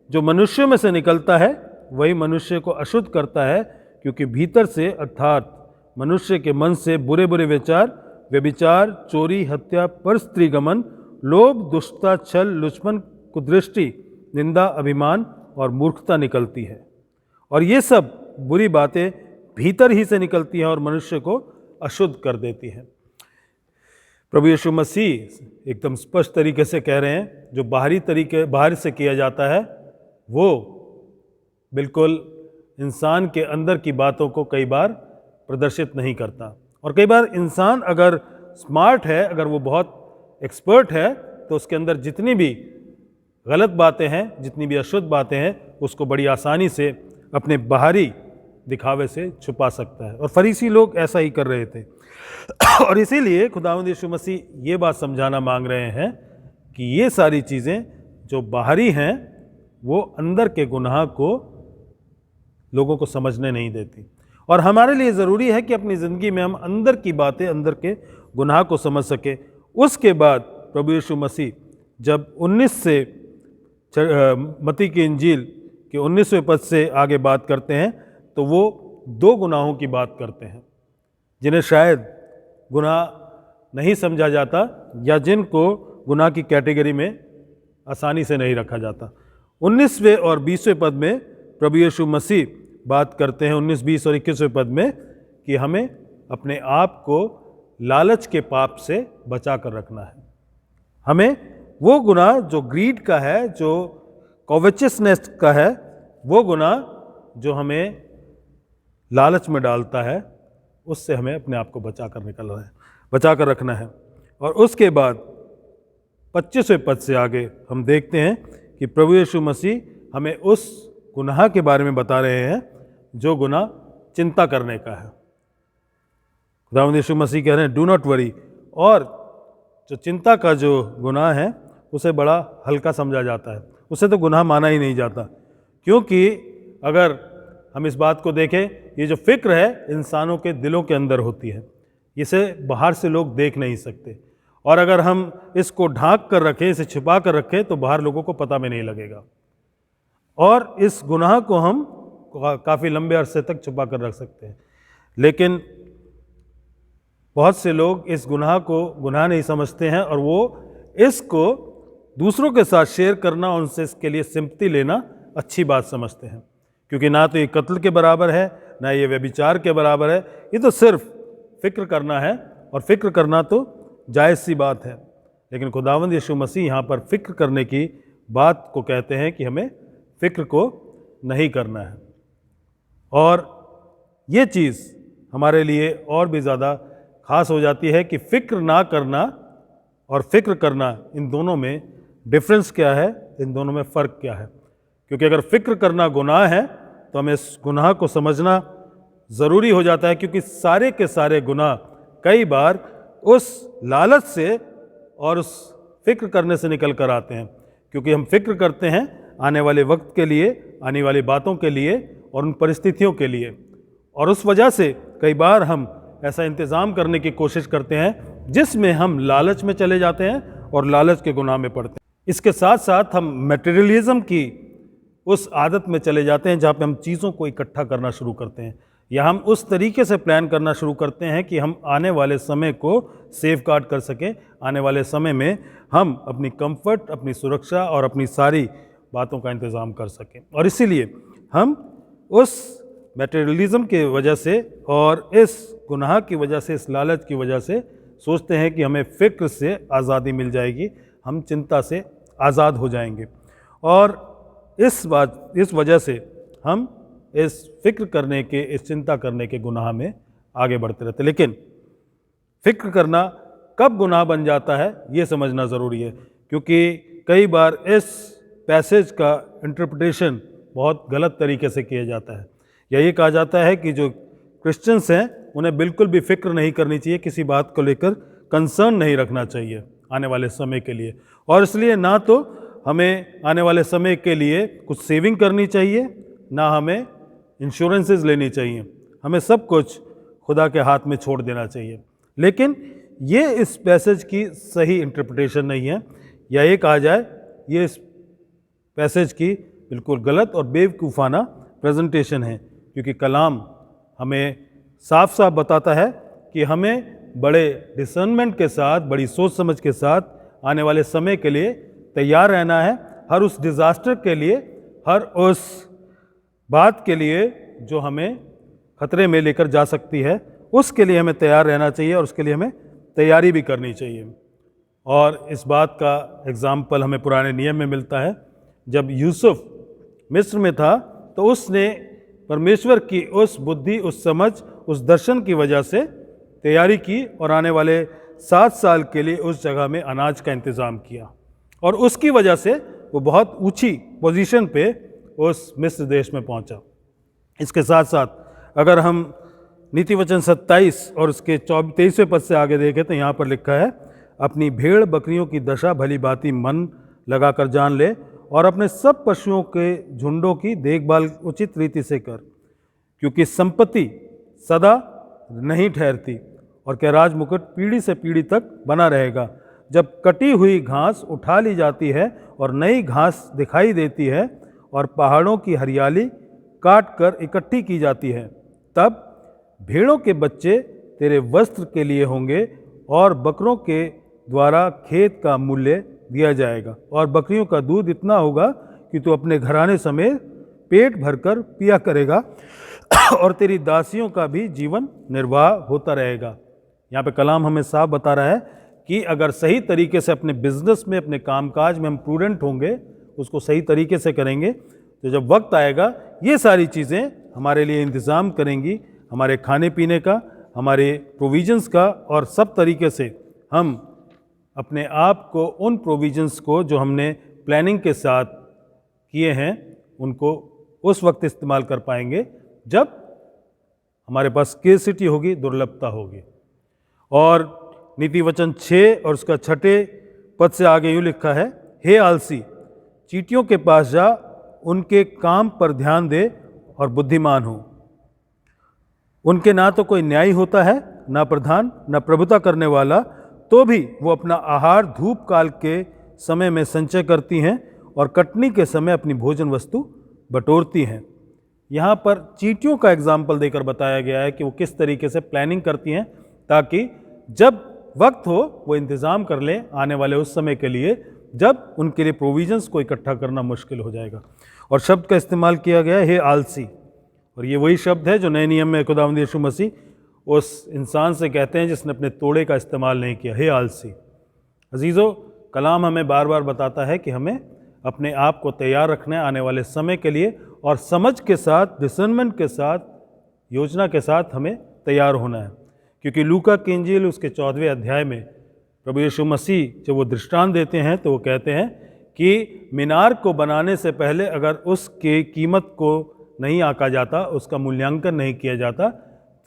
जो मनुष्यों में से निकलता है वही मनुष्य को अशुद्ध करता है, क्योंकि भीतर से अर्थात मनुष्य के मन से बुरे बुरे विचार, व्यभिचार, चोरी, हत्या, परस्त्रीगमन, लोभ, दुष्टता, छल, लुचपन, कुदृष्टि, निंदा, अभिमान और मूर्खता निकलती है। और ये सब बुरी बातें भीतर ही से निकलती हैं और मनुष्य को अशुद्ध कर देती हैं। प्रभु यीशु मसीह एकदम स्पष्ट तरीके से कह रहे हैं, जो बाहर से किया जाता है वो बिल्कुल इंसान के अंदर की बातों को कई बार प्रदर्शित नहीं करता। और कई बार इंसान अगर स्मार्ट है, अगर वो बहुत एक्सपर्ट है, तो उसके अंदर जितनी भी गलत बातें हैं, जितनी भी अशुद्ध बातें हैं, उसको बड़ी आसानी से अपने बाहरी दिखावे से छुपा सकता है। और फरीसी लोग ऐसा ही कर रहे थे। और इसीलिए खुदावंद यीशु मसीह ये बात समझाना मांग रहे हैं कि ये सारी चीज़ें जो बाहरी हैं वो अंदर के गुनाह को लोगों को समझने नहीं देती। और हमारे लिए ज़रूरी है कि अपनी ज़िंदगी में हम अंदर की बातें, अंदर के गुनाह को समझ सके। उसके बाद प्रभु यीशु मसीह जब 19 से मत्ती की इंजील के 19वें पद से आगे बात करते हैं, तो वो 2 गुनाहों की बात करते हैं जिन्हें शायद गुनाह नहीं समझा जाता या जिनको गुनाह की कैटेगरी में आसानी से नहीं रखा जाता। 19वें और 20वें पद में प्रभु यीशु मसीह बात करते हैं, 19, 20 और 21वें पद में, कि हमें अपने आप को लालच के पाप से बचा कर रखना है। हमें वो गुनाह जो ग्रीड का है, जो कॉवेचियसनेस का है, वो गुनाह जो हमें लालच में डालता है, उससे हमें अपने आप को बचा कर रखना है। और उसके बाद 25वें पद से आगे हम देखते हैं कि प्रभु यीशु मसीह हमें उस गुनाह के बारे में बता रहे हैं जो गुनाह चिंता करने का है। खुदावंद यीशु मसीह कह रहे हैं डू नॉट वरी। और जो चिंता का जो गुनाह है उसे बड़ा हल्का समझा जाता है, उसे तो गुनाह माना ही नहीं जाता। क्योंकि अगर हम इस बात को देखें, ये जो फिक्र है इंसानों के दिलों के अंदर होती है, इसे बाहर से लोग देख नहीं सकते। और अगर हम इसको ढांक कर रखें, इसे छिपा कर रखें, तो बाहर लोगों को पता भी नहीं लगेगा। और इस गुनाह को हम काफ़ी लंबे अरसे तक छुपा कर रख सकते हैं। लेकिन बहुत से लोग इस गुनाह को गुनाह नहीं समझते हैं और वो इसको दूसरों के साथ शेयर करना, उनसे इसके लिए सिंपैथी लेना अच्छी बात समझते हैं। क्योंकि ना तो ये कत्ल के बराबर है, ना ये व्यभिचार के बराबर है, ये तो सिर्फ फिक्र करना है। और फिक्र करना तो जायज़ सी बात है। लेकिन खुदावंद यीशु मसीह यहाँ पर फिक्र करने की बात को कहते हैं कि हमें फिक्र को नहीं करना है। और ये चीज़ हमारे लिए और भी ज़्यादा ख़ास हो जाती है कि फ़िक्र ना करना और फ़िक्र करना, इन दोनों में डिफरेंस क्या है, इन दोनों में फ़र्क क्या है। क्योंकि अगर फ़िक्र करना गुनाह है तो हमें इस गुनाह को समझना ज़रूरी हो जाता है। क्योंकि सारे के सारे गुनाह कई बार उस लालच से और उस फ़िक्र करने से निकल कर आते हैं। क्योंकि हम फ़िक्र करते हैं आने वाले वक्त के लिए, आने वाली बातों के लिए और उन परिस्थितियों के लिए। और उस वजह से कई बार हम ऐसा इंतज़ाम करने की कोशिश करते हैं जिसमें हम लालच में चले जाते हैं और लालच के गुनाह में पड़ते हैं। इसके साथ साथ हम मटेरियलिज्म की उस आदत में चले जाते हैं जहाँ पे हम चीज़ों को इकट्ठा करना शुरू करते हैं, या हम उस तरीके से प्लान करना शुरू करते हैं कि हम आने वाले समय को सेफ गार्ड कर सकें। आने वाले समय में हम अपनी कंफर्ट, अपनी सुरक्षा और अपनी सारी बातों का इंतज़ाम कर सकें। और इसीलिए हम उस मटेरियलिज्म की वजह से और इस गुनाह की वजह से, इस लालच की वजह से सोचते हैं कि हमें फ़िक्र से आज़ादी मिल जाएगी, हम चिंता से आज़ाद हो जाएंगे। और इस वजह से हम इस फ़िक्र करने के, इस चिंता करने के गुनाह में आगे बढ़ते रहते। लेकिन फ़िक्र करना कब गुनाह बन जाता है ये समझना ज़रूरी है। क्योंकि कई बार इस पैसेज का इंटरप्रिटेशन बहुत गलत तरीके से किया जाता है, या ये कहा जाता है कि जो क्रिश्चियंस हैं उन्हें बिल्कुल भी फ़िक्र नहीं करनी चाहिए, किसी बात को लेकर कंसर्न नहीं रखना चाहिए आने वाले समय के लिए। और इसलिए ना तो हमें आने वाले समय के लिए कुछ सेविंग करनी चाहिए, ना हमें इंश्योरेंसेस लेनी चाहिए। हमें सब कुछ खुदा के हाथ में छोड़ देना चाहिए। लेकिन ये इस पैसेज की सही इंटरप्रिटेशन नहीं है, या ये कहा जाए ये इस पैसेज की बिल्कुल गलत और बेवकूफ़ाना प्रेजेंटेशन है, क्योंकि कलाम हमें साफ साफ बताता है कि हमें बड़े डिसर्नमेंट के साथ, बड़ी सोच समझ के साथ आने वाले समय के लिए तैयार रहना है। हर उस डिज़ास्टर के लिए, हर उस बात के लिए जो हमें खतरे में लेकर जा सकती है, उसके लिए हमें तैयार रहना चाहिए और उसके लिए हमें तैयारी भी करनी चाहिए। और इस बात का एग्जाम्पल हमें पुराने नियम में मिलता है। जब यूसुफ मिस्र में था तो उसने परमेश्वर की उस बुद्धि, उस समझ, उस दर्शन की वजह से तैयारी की और आने वाले 7 साल के लिए उस जगह में अनाज का इंतज़ाम किया, और उसकी वजह से वो बहुत ऊंची पोजीशन पे उस मिस्र देश में पहुंचा। इसके साथ साथ अगर हम नीति वचन 27 और उसके 23वें पद से आगे देखें तो यहाँ पर लिखा है, अपनी भेड़ बकरियों की दशा भली भांति मन लगाकर जान ले और अपने सब पशुओं के झुंडों की देखभाल उचित रीति से कर, क्योंकि संपत्ति सदा नहीं ठहरती और क्या राजमुकुट पीढ़ी से पीढ़ी तक बना रहेगा। जब कटी हुई घास उठा ली जाती है और नई घास दिखाई देती है और पहाड़ों की हरियाली काट कर इकट्ठी की जाती है, तब भेड़ों के बच्चे तेरे वस्त्र के लिए होंगे और बकरों के द्वारा खेत का मूल्य दिया जाएगा, और बकरियों का दूध इतना होगा कि तू अपने घराने समेत पेट भरकर पिया करेगा और तेरी दासियों का भी जीवन निर्वाह होता रहेगा। यहाँ पे कलाम हमें साफ बता रहा है कि अगर सही तरीके से अपने बिजनेस में, अपने कामकाज में हम प्रूडेंट होंगे, उसको सही तरीके से करेंगे, तो जब वक्त आएगा ये सारी चीज़ें हमारे लिए इंतज़ाम करेंगी, हमारे खाने पीने का, हमारे प्रोविजंस का, और सब तरीके से हम अपने आप को, उन प्रोविजंस को जो हमने प्लानिंग के साथ किए हैं, उनको उस वक्त इस्तेमाल कर पाएंगे जब हमारे पास स्केर्सिटी होगी, दुर्लभता होगी। और नीति वचन 6 और उसका 6 पद से आगे यूँ लिखा है, हे आलसी, चींटियों के पास जा, उनके काम पर ध्यान दे और बुद्धिमान हो। उनके ना तो कोई न्यायी होता है, ना प्रधान, ना प्रभुता करने वाला, तो भी वो अपना आहार धूप काल के समय में संचय करती हैं और कटनी के समय अपनी भोजन वस्तु बटोरती हैं। यहाँ पर चींटियों का एग्जाम्पल देकर बताया गया है कि वो किस तरीके से प्लानिंग करती हैं ताकि जब वक्त हो वो इंतज़ाम कर लें आने वाले उस समय के लिए जब उनके लिए प्रोविजंस को इकट्ठा करना मुश्किल हो जाएगा। और शब्द का इस्तेमाल किया गया है, हे आलसी, और ये वही शब्द है जो नए नियम में खुदावंद यीशु मसीह उस इंसान से कहते हैं जिसने अपने तोड़े का इस्तेमाल नहीं किया, हे आलसी। अजीज़ों, कलाम हमें बार बार बताता है कि हमें अपने आप को तैयार रखना है आने वाले समय के लिए, और समझ के साथ, डिसर्नमेंट के साथ, योजना के साथ हमें तैयार होना है। क्योंकि लूका की इंजील उसके 14वें अध्याय में प्रभु यीशु मसीह जब वो दृष्टांत देते हैं तो वो कहते हैं कि मीनार को बनाने से पहले अगर उसके कीमत को नहीं आंका जाता, उसका मूल्यांकन नहीं किया जाता,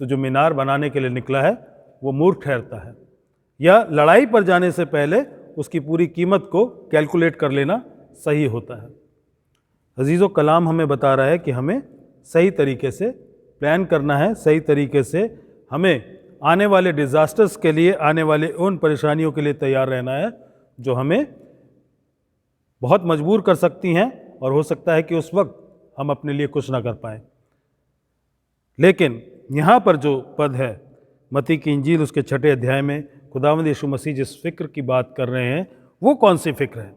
तो जो मीनार बनाने के लिए निकला है वो मूर्ख ठहरता है। या लड़ाई पर जाने से पहले उसकी पूरी कीमत को कैलकुलेट कर लेना सही होता है। अजीज़ों, कलाम हमें बता रहा है कि हमें सही तरीके से प्लान करना है, सही तरीके से हमें आने वाले डिज़ास्टर्स के लिए, आने वाले उन परेशानियों के लिए तैयार रहना है जो हमें बहुत मजबूर कर सकती हैं, और हो सकता है कि उस वक्त हम अपने लिए कुछ ना कर पाएँ। लेकिन यहाँ पर जो पद है मत्ती की इंजील उसके 6 अध्याय में खुदावंद यीशु मसीह जिस फ़िक्र की बात कर रहे हैं वो कौन सी फ़िक्र है?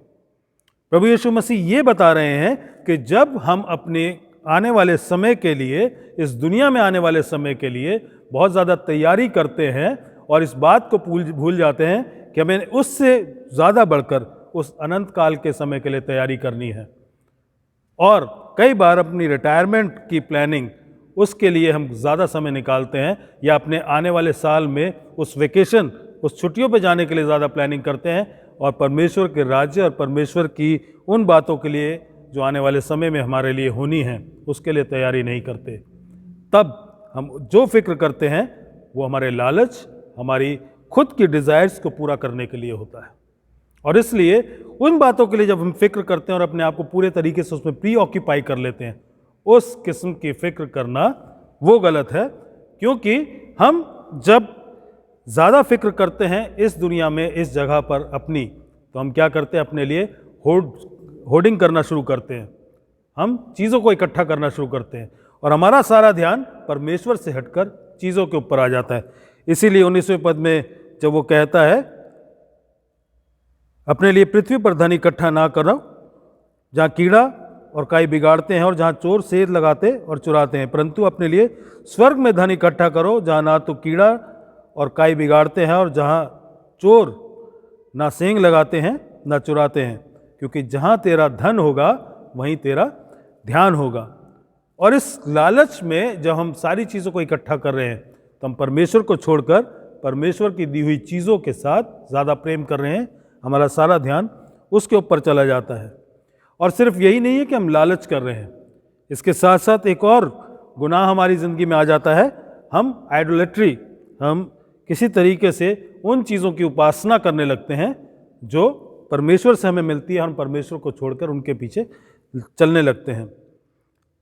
प्रभु यीशु मसीह ये बता रहे हैं कि जब हम अपने आने वाले समय के लिए, इस दुनिया में आने वाले समय के लिए बहुत ज़्यादा तैयारी करते हैं और इस बात को भूल जाते हैं कि हमें उससे ज़्यादा बढ़कर उस अनंत काल के समय के लिए तैयारी करनी है, और कई बार अपनी रिटायरमेंट की प्लानिंग उसके लिए हम ज़्यादा समय निकालते हैं, या अपने आने वाले साल में उस वेकेशन, उस छुट्टियों पे जाने के लिए ज़्यादा प्लानिंग करते हैं, और परमेश्वर के राज्य और परमेश्वर की उन बातों के लिए जो आने वाले समय में हमारे लिए होनी है उसके लिए तैयारी नहीं करते। तब हम जो फिक्र करते हैं वो हमारे लालच, हमारी खुद की डिज़ायर्स को पूरा करने के लिए होता है। और इसलिए उन बातों के लिए जब हम फिक्र करते हैं और अपने आप को पूरे तरीके से उसमें प्री ऑक्यूपाई कर लेते हैं, उस किस्म की फ़िक्र करना वो गलत है क्योंकि हम जब ज़्यादा फिक्र करते हैं इस दुनिया में, इस जगह पर अपनी, तो हम क्या करते हैं, अपने लिए होर्डिंग करना शुरू करते हैं, हम चीज़ों को इकट्ठा करना शुरू करते हैं और हमारा सारा ध्यान परमेश्वर से हटकर चीज़ों के ऊपर आ जाता है। इसीलिए 19वें पद में जब वो कहता है, अपने लिए पृथ्वी पर धन इकट्ठा ना करो जहाँ कीड़ा और काई बिगाड़ते हैं और जहाँ चोर सेंध लगाते और चुराते हैं, परंतु अपने लिए स्वर्ग में धन इकट्ठा करो जहाँ ना तो कीड़ा और काई बिगाड़ते हैं और जहाँ चोर ना सेंध लगाते हैं ना चुराते हैं, क्योंकि जहाँ तेरा धन होगा वहीं तेरा ध्यान होगा। और इस लालच में जब हम सारी चीज़ों को इकट्ठा कर रहे हैं तो हम परमेश्वर को छोड़कर परमेश्वर की दी हुई चीज़ों के साथ ज़्यादा प्रेम कर रहे हैं, हमारा सारा ध्यान उसके ऊपर चला जाता है। और सिर्फ यही नहीं है कि हम लालच कर रहे हैं, इसके साथ साथ एक और गुनाह हमारी ज़िंदगी में आ जाता है, हम आइडोलेट्री, हम किसी तरीके से उन चीज़ों की उपासना करने लगते हैं जो परमेश्वर से हमें मिलती है, हम परमेश्वर को छोड़कर उनके पीछे चलने लगते हैं।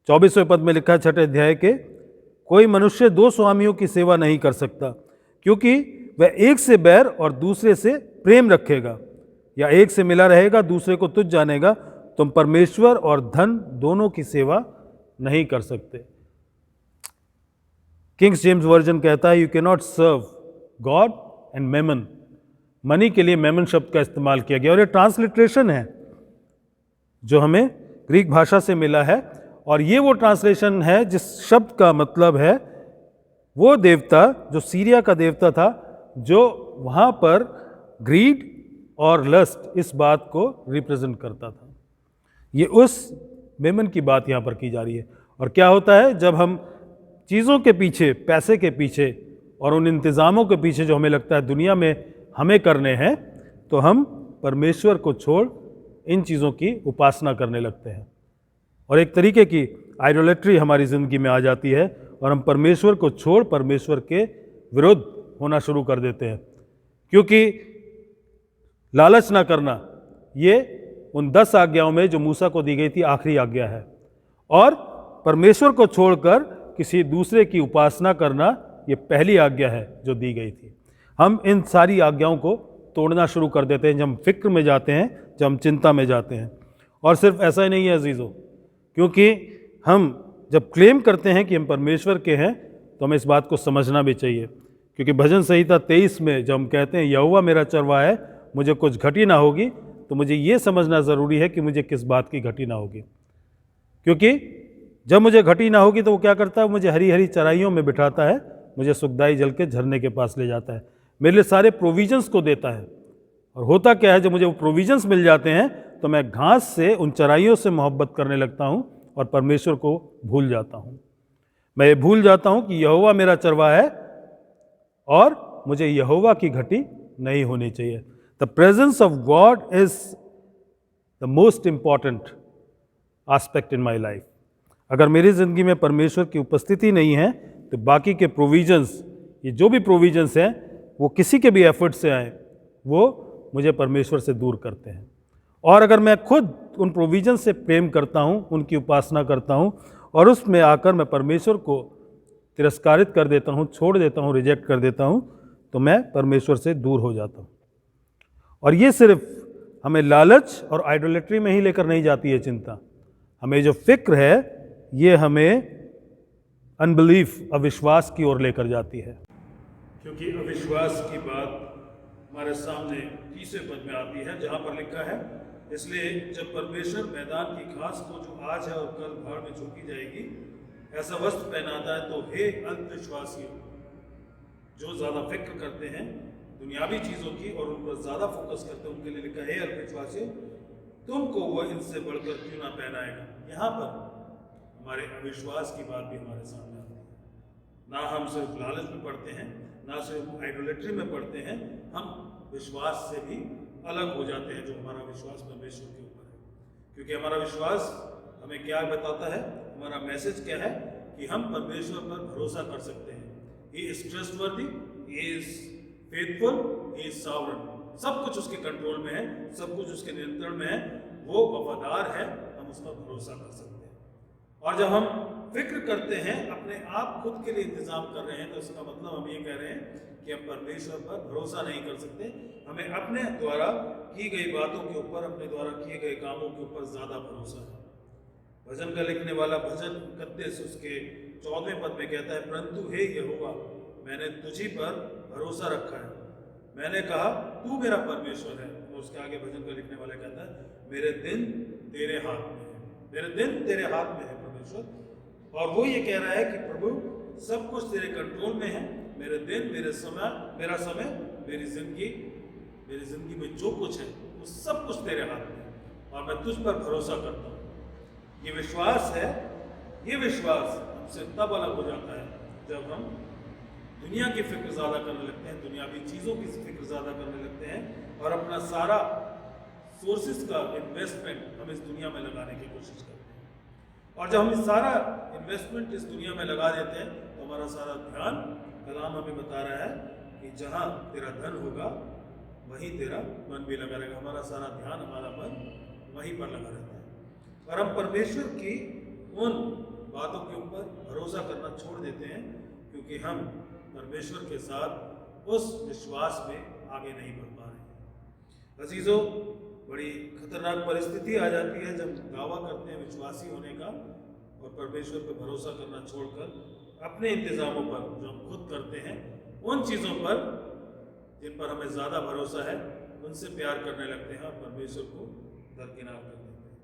24वें पद में लिखा है 6ठे अध्याय के, कोई मनुष्य दो स्वामियों की सेवा नहीं कर सकता, क्योंकि वह एक से बैर और दूसरे से प्रेम रखेगा, या एक से मिला रहेगा दूसरे को तुच्छ जानेगा। तुम परमेश्वर और धन दोनों की सेवा नहीं कर सकते। किंग्स जेम्स वर्जन कहता है, you can not serve God and mammon. Money के लिए मेमन शब्द का इस्तेमाल किया गया और ये ट्रांसलिट्रेशन है जो हमें ग्रीक भाषा से मिला है, और ये वो ट्रांसलेशन है जिस शब्द का मतलब है वो देवता जो सीरिया का देवता था, जो वहाँ पर ग्रीड और लस्ट इस बात को रिप्रेजेंट करता था। ये उस मेमन की बात यहाँ पर की जा रही है। और क्या होता है, जब हम चीज़ों के पीछे, पैसे के पीछे और उन इंतज़ामों के पीछे जो हमें लगता है दुनिया में हमें करने हैं, तो हम परमेश्वर को छोड़ इन चीज़ों की उपासना करने लगते हैं और एक तरीके की आइडोलेट्री हमारी ज़िंदगी में आ जाती है और हम परमेश्वर को छोड़ परमेश्वर के विरुद्ध होना शुरू कर देते हैं। क्योंकि लालच ना करना ये उन 10 आज्ञाओं में जो मूसा को दी गई थी आखिरी आज्ञा है, और परमेश्वर को छोड़कर किसी दूसरे की उपासना करना ये पहली आज्ञा है जो दी गई थी। हम इन सारी आज्ञाओं को तोड़ना शुरू कर देते हैं जब हम फिक्र में जाते हैं, जब हम चिंता में जाते हैं। और सिर्फ ऐसा ही नहीं है अजीज़ों, क्योंकि हम जब क्लेम करते हैं कि हम परमेश्वर के हैं तो हमें इस बात को समझना भी चाहिए, क्योंकि भजन संहिता 23 में जब हम कहते हैं यहोवा मेरा चरवाहा है, मुझे कुछ घटी ना होगी, तो मुझे ये समझना ज़रूरी है कि मुझे किस बात की घटी ना होगी। क्योंकि जब मुझे घटी ना होगी तो वो क्या करता है, मुझे हरी हरी चराइयों में बिठाता है, मुझे सुखदाई जल के झरने के पास ले जाता है, मेरे लिए सारे प्रोविजंस को देता है। और होता क्या है, जब मुझे वो प्रोविजंस मिल जाते हैं तो मैं घास से, उन चराइयों से मोहब्बत करने लगता हूँ और परमेश्वर को भूल जाता हूँ। मैं ये भूल जाता हूँ कि यहोवा मेरा चरवाहा है और मुझे यहोवा की घटी नहीं होनी चाहिए। The presence of God is the most important aspect in my life. अगर मेरी ज़िंदगी में परमेश्वर की उपस्थिति नहीं है तो बाकी के प्रोविजंस, ये जो भी प्रोविजंस हैं, वो किसी के भी एफर्ट से आए, वो मुझे परमेश्वर से दूर करते हैं। और अगर मैं खुद उन प्रोविजन से प्रेम करता हूँ, उनकी उपासना करता हूँ और उसमें आकर मैं परमेश्वर को तिरस्कारित कर देता हूँ, छोड़ देता हूँ, रिजेक्ट कर देता हूँ, तो मैं परमेश्वर से दूर हो जाता हूँ। और ये सिर्फ हमें लालच और आइडोलेट्री में ही लेकर नहीं जाती है चिंता, हमें जो फिक्र है ये हमें अनबिलीफ, अविश्वास की ओर लेकर जाती है। क्योंकि अविश्वास की बात हमारे सामने 30वें पद में आती है, जहाँ पर लिखा है, इसलिए जब परमेश्वर मैदान की घास को जो आज है और कल भाड़ में झोंकी जाएगी ऐसा वस्त्र पहनाता है, तो हे अंधविश्वासियों जो ज़्यादा फिक्र करते हैं दुनियावी चीज़ों की और उन पर ज़्यादा फोकस करते हैं, उनके लिए लिखा है, हे अंधविश्वासियों तुमको वह इनसे बढ़कर क्यों ना पहनाएगा। यहाँ पर हमारे अविश्वास की बात भी हमारे सामने आती है। ना हम सिर्फ लालच में पड़ते हैं, ना सिर्फ आइडोलेट्री में पड़ते हैं, हम विश्वास से भी अलग हो जाते हैं, जो हमारा विश्वास परमेश्वर के ऊपर है। क्योंकि हमारा विश्वास हमें क्या बताता है, हमारा मैसेज क्या है कि हम परमेश्वर पर भरोसा कर सकते हैं। He is trustworthy, he is faithful, he is sovereign. सब कुछ उसके कंट्रोल में है, सब कुछ उसके नियंत्रण में है, वो वफादार है, हम उस पर भरोसा कर सकते हैं। और जब हम फिक्र करते हैं, अपने आप खुद के लिए इंतजाम कर रहे हैं, तो इसका मतलब हम ये कह रहे हैं कि हम परमेश्वर पर भरोसा नहीं कर सकते। हमें अपने द्वारा की गई बातों के ऊपर, अपने द्वारा किए गए कामों के ऊपर ज़्यादा भरोसा है। भजन का लिखने वाला भजन 31 उसके 14वें पद में कहता है, परंतु हे यहोवा, मैंने तुझी पर भरोसा रखा है, मैंने कहा तू मेरा परमेश्वर है। और उसके आगे भजन का लिखने वाला कहता है, मेरे दिन तेरे हाथ में है, मेरे दिन तेरे हाथ में है परमेश्वर। और वो ये कह रहा है कि प्रभु सब कुछ तेरे कंट्रोल में है, मेरे दिन, मेरा समय, मेरी जिंदगी में जो कुछ है वो सब कुछ तेरे हाथ में है, और मैं तुझ पर भरोसा करता हूँ। ये विश्वास है, ये विश्वास हमसे तब अलग हो जाता है जब हम दुनिया की फिक्र ज़्यादा करने लगते हैं, दुनियावी चीज़ों की फिक्र ज़्यादा करने लगते हैं, और अपना सारा सोर्सेज का इन्वेस्टमेंट हम इस दुनिया में लगाने की कोशिश करते हैं। और जब हम सारा इन्वेस्टमेंट इस दुनिया में लगा देते हैं, तो हमारा सारा ध्यान, कलाम हमें बता रहा है कि जहाँ तेरा धन होगा वहीं तेरा मन भी लगा रहेगा। हमारा सारा ध्यान, हमारा मन वहीं पर लगा रहता है, और हम परमेश्वर की उन बातों के ऊपर भरोसा करना छोड़ देते हैं, क्योंकि हम परमेश्वर के साथ उस विश्वास में आगे नहीं बढ़ पा रहे हैं। अजीजों, बड़ी खतरनाक परिस्थिति आ जाती है जब दावा करते हैं विश्वासी होने का, और परमेश्वर पर भरोसा करना छोड़कर अपने इंतजामों पर जो हम खुद करते हैं, उन चीज़ों पर जिन पर हमें ज़्यादा भरोसा है, उनसे प्यार करने लगते हैं और परमेश्वर को दरकिनार कर देते हैं।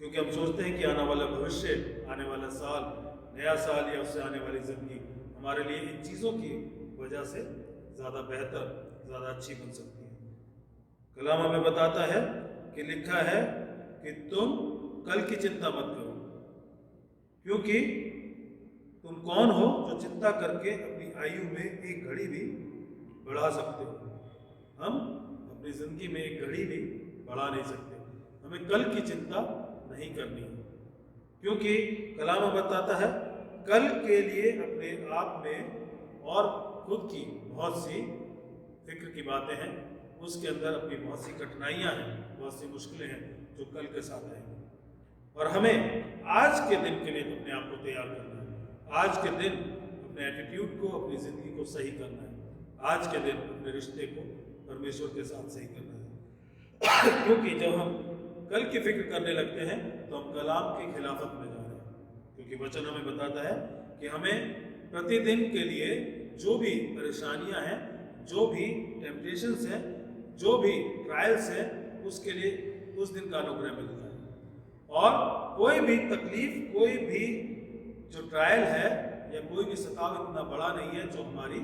क्योंकि हम सोचते हैं कि आने वाला भविष्य, आने वाला साल, नया साल या उससे आने वाली ज़िंदगी हमारे लिए इन चीज़ों की वजह से ज़्यादा बेहतर, ज़्यादा अच्छी बन सकती है। कलाम हमें बताता है कि लिखा है कि तुम कल की चिंता मत करो, क्योंकि तुम कौन हो जो चिंता करके अपनी आयु में एक घड़ी भी बढ़ा सकते हो। हम अपनी ज़िंदगी में एक घड़ी भी बढ़ा नहीं सकते, हमें कल की चिंता नहीं करनी है, क्योंकि कलाम हमें बताता है कल के लिए अपने आप में और खुद की बहुत सी फिक्र की बातें हैं, उसके अंदर अपनी बहुत सी कठिनाइयाँ हैं, बहुत सी मुश्किलें हैं जो कल के साथ आएंगी। और हमें आज के दिन के लिए अपने आप को तैयार करना है। आज के दिन अपने एटीट्यूड को, अपनी ज़िंदगी को सही करना है। आज के दिन अपने रिश्ते को परमेश्वर के साथ सही करना है। क्योंकि जब हम कल की फिक्र करने लगते हैं तो हम कलाम की खिलाफत में जा रहे हैं, क्योंकि वचन हमें बताता है कि हमें प्रतिदिन के लिए जो भी परेशानियां हैं, जो भी टेम्पटेशंस हैं, जो भी ट्रायल्स हैं, उसके लिए उस दिन का अनुग्रह मिलता है। और कोई भी तकलीफ, कोई भी जो ट्रायल है या कोई भी सताव इतना बड़ा नहीं है जो हमारी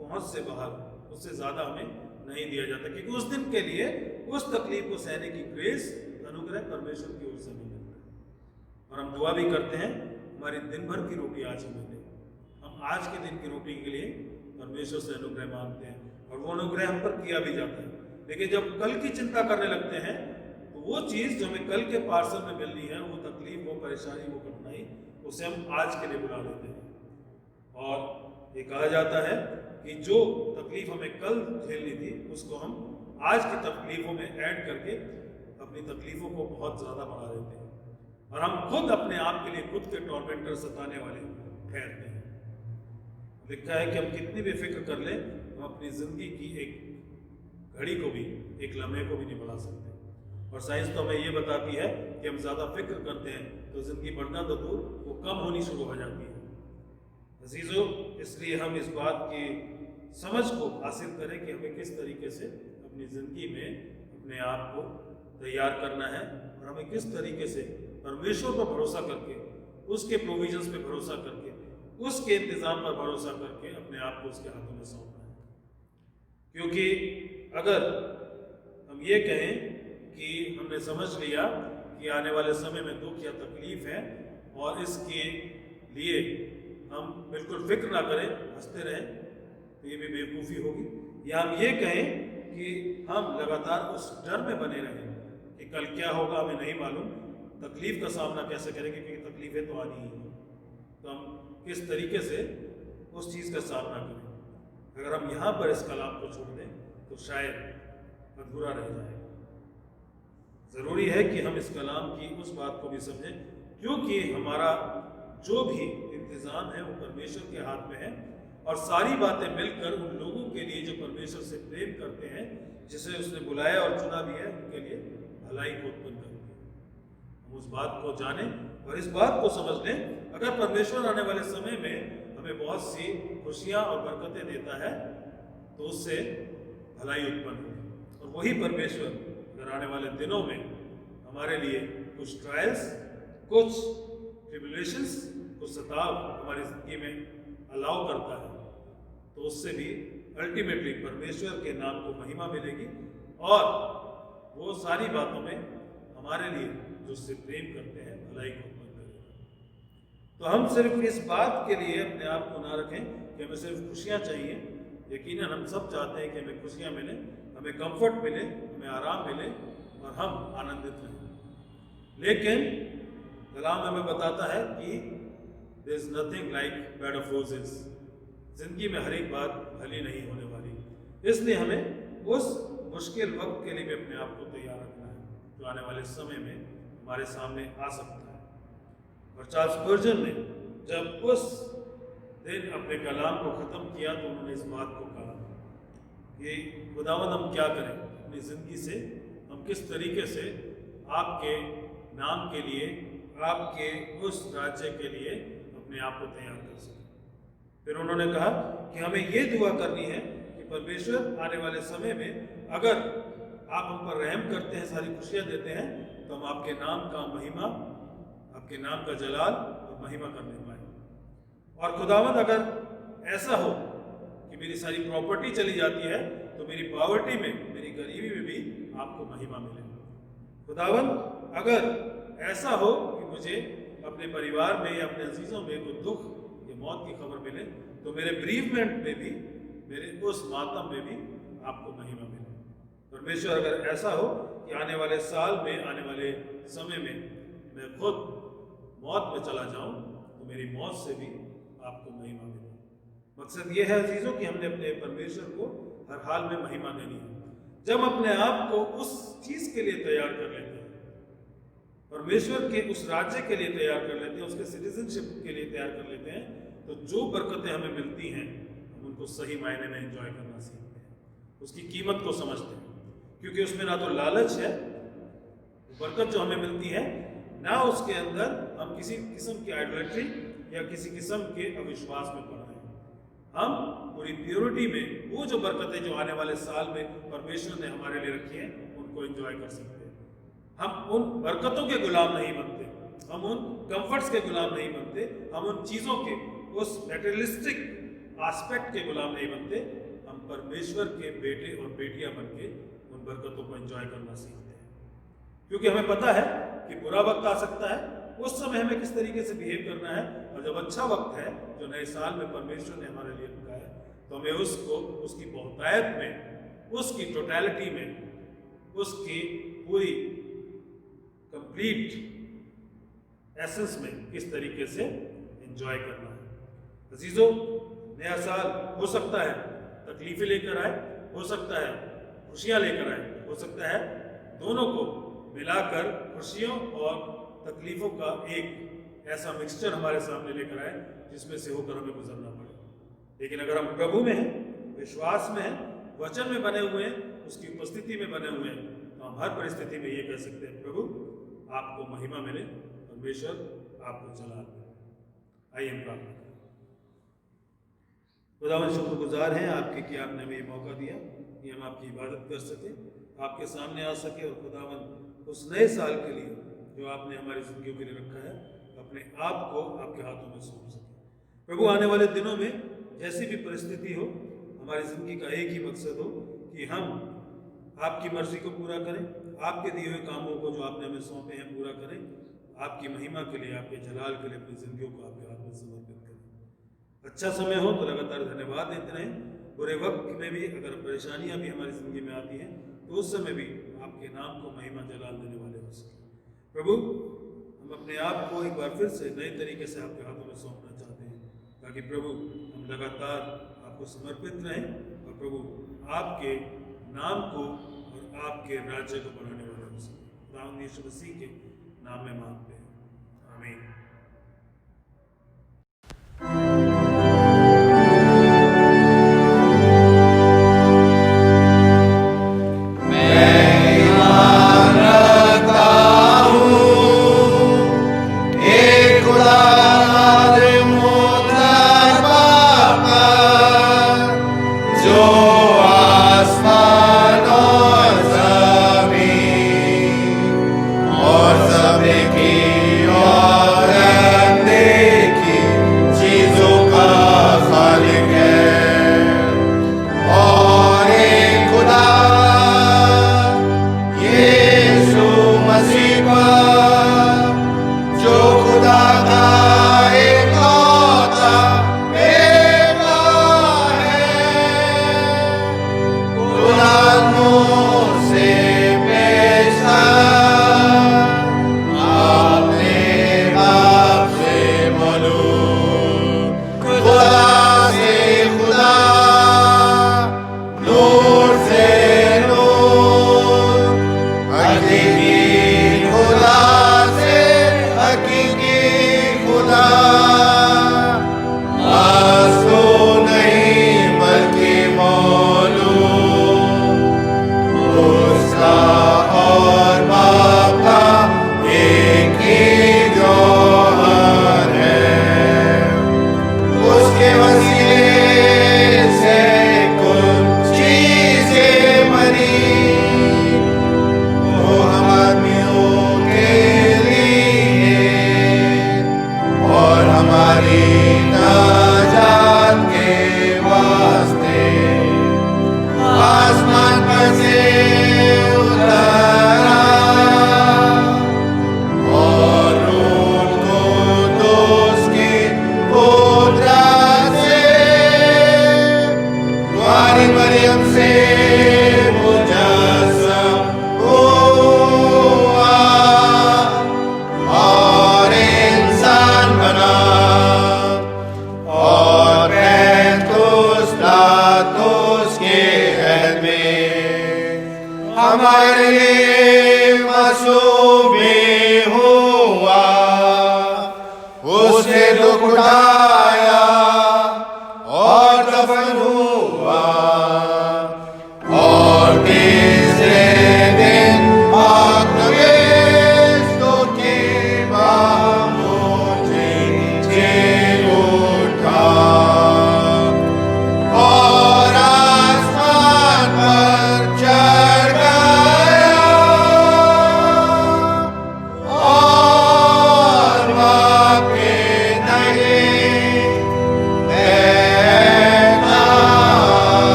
पहुंच से बाहर, उससे ज़्यादा हमें नहीं दिया जाता, क्योंकि उस दिन के लिए उस तकलीफ को सहने की ग्रेस, अनुग्रह परमेश्वर की ओर से हमें मिलता है। और हम दुआ भी करते हैं हमारी दिन भर की रोटी आज हमें दे। हम आज के दिन की रोटी के लिए परमेश्वर से अनुग्रह मांगते हैं, और वो अनुग्रह हम पर किया भी जाता है। लेकिन जब कल की चिंता करने लगते हैं तो वो चीज़ जो हमें कल के पार्सल में मिलनी है, वो तकलीफ, वो परेशानी, वो कठिनाई, उसे हम आज के लिए बुला लेते हैं। और ये कहा जाता है कि जो तकलीफ हमें कल झेलनी थी, उसको हम आज की तकलीफों में ऐड करके अपनी तकलीफों को बहुत ज़्यादा बढ़ा देते हैं, और हम खुद अपने आप के लिए खुद के टॉर्मेंटर, सताने वाले ठहरते हैं। लिखा है कि हम कितनी भी फिक्र कर लें, हम अपनी ज़िंदगी की एक घड़ी को भी, एक लम्हे को भी नहीं बढ़ा सकते। और साइंस तो हमें ये बताती है कि हम ज़्यादा फिक्र करते हैं तो ज़िंदगी बढ़ना तो दूर, वो कम होनी शुरू हो जाती है। अजीज़ों, इसलिए हम इस बात की समझ को हासिल करें कि हमें किस तरीके से अपनी ज़िंदगी में अपने आप को तैयार करना है, और हमें किस तरीके से परमेश्वर पर भरोसा करके, उसके प्रोविजंस पे भरोसा करके, उसके इंतज़ाम पर भरोसा करके अपने आप को उसके हाथों में सौंपना है। क्योंकि अगर हम ये कहें कि हमने समझ लिया कि आने वाले समय में दुख या तकलीफ है, और इसके लिए हम बिल्कुल फिक्र ना करें, हंसते रहें, तो ये भी बेवकूफ़ी होगी। या हम ये कहें कि हम लगातार उस डर में बने रहें कि कल क्या होगा हमें नहीं मालूम, तकलीफ का सामना कैसे करेंगे, क्योंकि तकलीफें तो आनी ही हैं, तो हम किस तरीके से उस चीज़ का सामना करें। अगर हम यहाँ पर इस कलाम को छोड़ दें तो शायद अधूरा रह जाएगा। ज़रूरी है कि हम इस कलाम की उस बात को भी समझें क्योंकि हमारा जो भी इंतज़ाम है वो परमेश्वर के हाथ में है, और सारी बातें मिलकर उन लोगों के लिए जो परमेश्वर से प्रेम करते हैं, जिसे उसने बुलाया और चुना भी है, उनके लिए भलाई को उत्पन्न करते हैं। हम उस बात को जानें और इस बात को समझ लें, अगर परमेश्वर आने वाले समय में हमें बहुत सी खुशियाँ और बरकतें देता है तो उससे भलाई उत्पन्न होगी। और वही परमेश्वर अगर आने वाले दिनों में हमारे लिए कुछ ट्रायल्स, कुछ ट्रिबुलेशंस, कुछ सताव हमारी ज़िंदगी में अलाउ करता है, तो उससे भी अल्टीमेटली परमेश्वर के नाम को महिमा मिलेगी, और वो सारी बातों में हमारे लिए जो उससे प्रेम करते हैं भलाई को उत्पन्न करेगा। तो हम सिर्फ इस बात के लिए अपने आप को ना रखें कि हमें सिर्फ खुशियाँ चाहिए। यकीनन हम सब चाहते हैं कि हमें खुशियाँ मिले, हमें कंफर्ट मिले, हमें आराम मिले और हम आनंदित रहें। लेकिन कलाम हमें बताता है कि there is nothing like bed of roses. जिंदगी में हर एक बात भली नहीं होने वाली, इसलिए हमें उस मुश्किल वक्त के लिए भी अपने आप को तैयार रखना है जो आने वाले समय में हमारे सामने आ सकता है। और चार्ल्स स्पर्जन ने जब उस दिन अपने कलाम को ख़त्म किया तो उन्होंने इस बात को कहा कि खुदावंद हम क्या करें अपनी ज़िंदगी से, हम किस तरीके से आपके नाम के लिए, आपके उस राज्य के लिए अपने आप को तैयार कर सकें। फिर उन्होंने कहा कि हमें ये दुआ करनी है कि परमेश्वर आने वाले समय में अगर आप हम पर रहम करते हैं, सारी खुशियाँ देते हैं, तो हम आपके नाम का महिमा, आपके नाम का जलाल और महिमा करने पाए। और खुदावंद अगर ऐसा हो कि मेरी सारी प्रॉपर्टी चली जाती है तो मेरी पॉवर्टी में, मेरी गरीबी में भी आपको महिमा मिले। खुदावंद अगर ऐसा हो कि मुझे अपने परिवार में या अपने अजीज़ों में कोई दुख या मौत की खबर मिले तो मेरे ब्रीवमेंट में भी, मेरे उस मातम में भी आपको महिमा मिले। परमेश्वर अगर ऐसा हो कि आने वाले साल में, आने वाले समय में मैं खुद मौत में चला जाऊं तो मेरी मौत से भी आपको महिमा मिले। मकसद ये है अजीज़ों कि हमने अपने परमेश्वर को हर हाल में महिमा देनी है। जब अपने आप को उस चीज़ के लिए तैयार कर लेते हैं, परमेश्वर के उस राज्य के लिए तैयार कर लेते हैं, उसके सिटीजनशिप के लिए तैयार कर लेते हैं, तो जो बरकतें हमें मिलती हैं हम उनको सही मायने में एंजॉय करना सीखते हैं, उसकी कीमत को समझते हैं। क्योंकि उसमें ना तो लालच है, बरकत जो हमें मिलती है, ना उसके अंदर हम किसी किस्म की आइडोलेट्री या किसी किस्म के अविश्वास में पड़ रहे हैं। हम पूरी प्योरिटी में वो जो बरकतें जो आने वाले साल में परमेश्वर ने हमारे लिए रखी हैं उनको एंजॉय कर सकते हैं। हम उन बरकतों के गुलाम नहीं बनते, हम उन कंफर्ट्स के गुलाम नहीं बनते, हम उन चीज़ों के उस मेटेरियलिस्टिक एस्पेक्ट के गुलाम नहीं बनते। हम परमेश्वर के बेटे और बेटियां बनके उन बरकतों को एंजॉय करना सीखते हैं। क्योंकि हमें पता है कि बुरा वक्त आ सकता है, उस समय हमें किस तरीके से बिहेव करना है, और जब अच्छा वक्त है जो नए साल में परमेश्वर ने हमारे लिए रखा है, तो हमें उसको उसकी बहुतायत में, उसकी टोटलिटी में, उसकी पूरी कंप्लीट एसेंस में किस तरीके से एंजॉय करना है। अजीजों, नया साल हो सकता है तकलीफें लेकर आए, हो सकता है खुशियाँ लेकर आए, हो सकता है दोनों को मिलाकर खुशियों और तकलीफ़ों का एक ऐसा मिक्सचर हमारे सामने लेकर आए जिसमें से होकर हमें गुजरना पड़े। लेकिन अगर हम प्रभु में हैं, विश्वास में हैं, वचन में बने हुए हैं, उसकी उपस्थिति में बने हुए हैं, तो हम हर परिस्थिति में ये कह सकते हैं, प्रभु आपको महिमा मिले, परमेश्वर आपको जलाल मिले। आइए हम प्रार्थना करें। खुदावंद शुक्रगुजार हैं आपके कि आपने हमें ये मौका दिया कि हम आपकी इबादत कर सकें, आपके सामने आ सके, और खुदावंद उस नए साल के लिए जो आपने हमारी ज़िंदगी के लिए रखा है, अपने आप को आपके हाथों में सौंप सके। प्रभु आने वाले दिनों में जैसी भी परिस्थिति हो, हमारी ज़िंदगी का एक ही मकसद हो कि हम आपकी मर्ज़ी को पूरा करें, आपके दिए हुए कामों को जो आपने हमें सौंपे हैं पूरा करें, आपकी महिमा के लिए, आपके जलाल के लिए अपनी ज़िंदगियों को आपके हाथ में समर्पित करें। अच्छा समय हो तो लगातार धन्यवाद देते रहें। बुरे वक्त में भी अगर परेशानियां भी हमारी ज़िंदगी में आती हैं तो उस समय भी आपके नाम को महिमा जलाल देने वाले हो सके। प्रभु, हम अपने आप को एक बार फिर से नए तरीके से आपके हाथों में सौंपना चाहते हैं, ताकि प्रभु हम लगातार आपको समर्पित रहें और प्रभु आपके नाम को और आपके राज्य को बढ़ाने वाले हो सके। खुदावंद यीशु मसीह के नाम में मांगते हैं।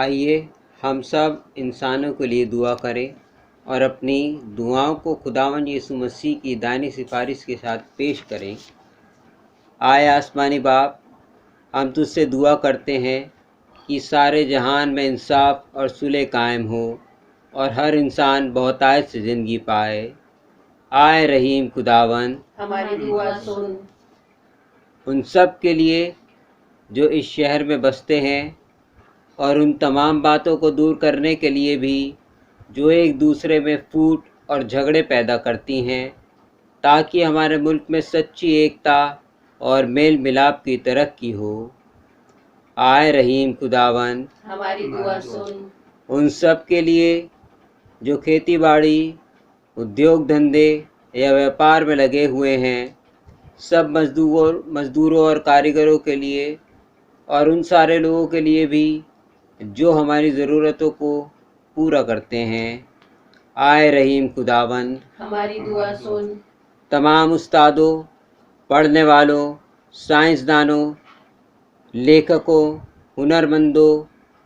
आइए हम सब इंसानों के लिए दुआ करें और अपनी दुआओं को खुदावंद यीशु मसीह की दानी सिफारिश के साथ पेश करें। आए आसमानी बाप, हम तुझसे दुआ करते हैं कि सारे जहान में इंसाफ और सुलह कायम हो और हर इंसान बहुतायत से ज़िंदगी पाए। आए रहीम खुदावन, हमारी दुआ सुन। उन सब के लिए जो इस शहर में बसते हैं और उन तमाम बातों को दूर करने के लिए भी जो एक दूसरे में फूट और झगड़े पैदा करती हैं, ताकि हमारे मुल्क में सच्ची एकता और मेल मिलाप की तरक्की हो। आए रहीम खुदावन, हमारी दुआ सुन। उन सब के लिए जो खेती बाड़ी, उद्योग धंधे या व्यापार में लगे हुए हैं, सब मज़दूरों और कारीगरों के लिए और उन सारे लोगों के लिए भी जो हमारी ज़रूरतों को पूरा करते हैं। आए रहीम खुदावन, हमारी दुआ सुन। तमाम उस्तादों, पढ़ने वालों, साइंसदानों, लेखकों, हुनरमंदों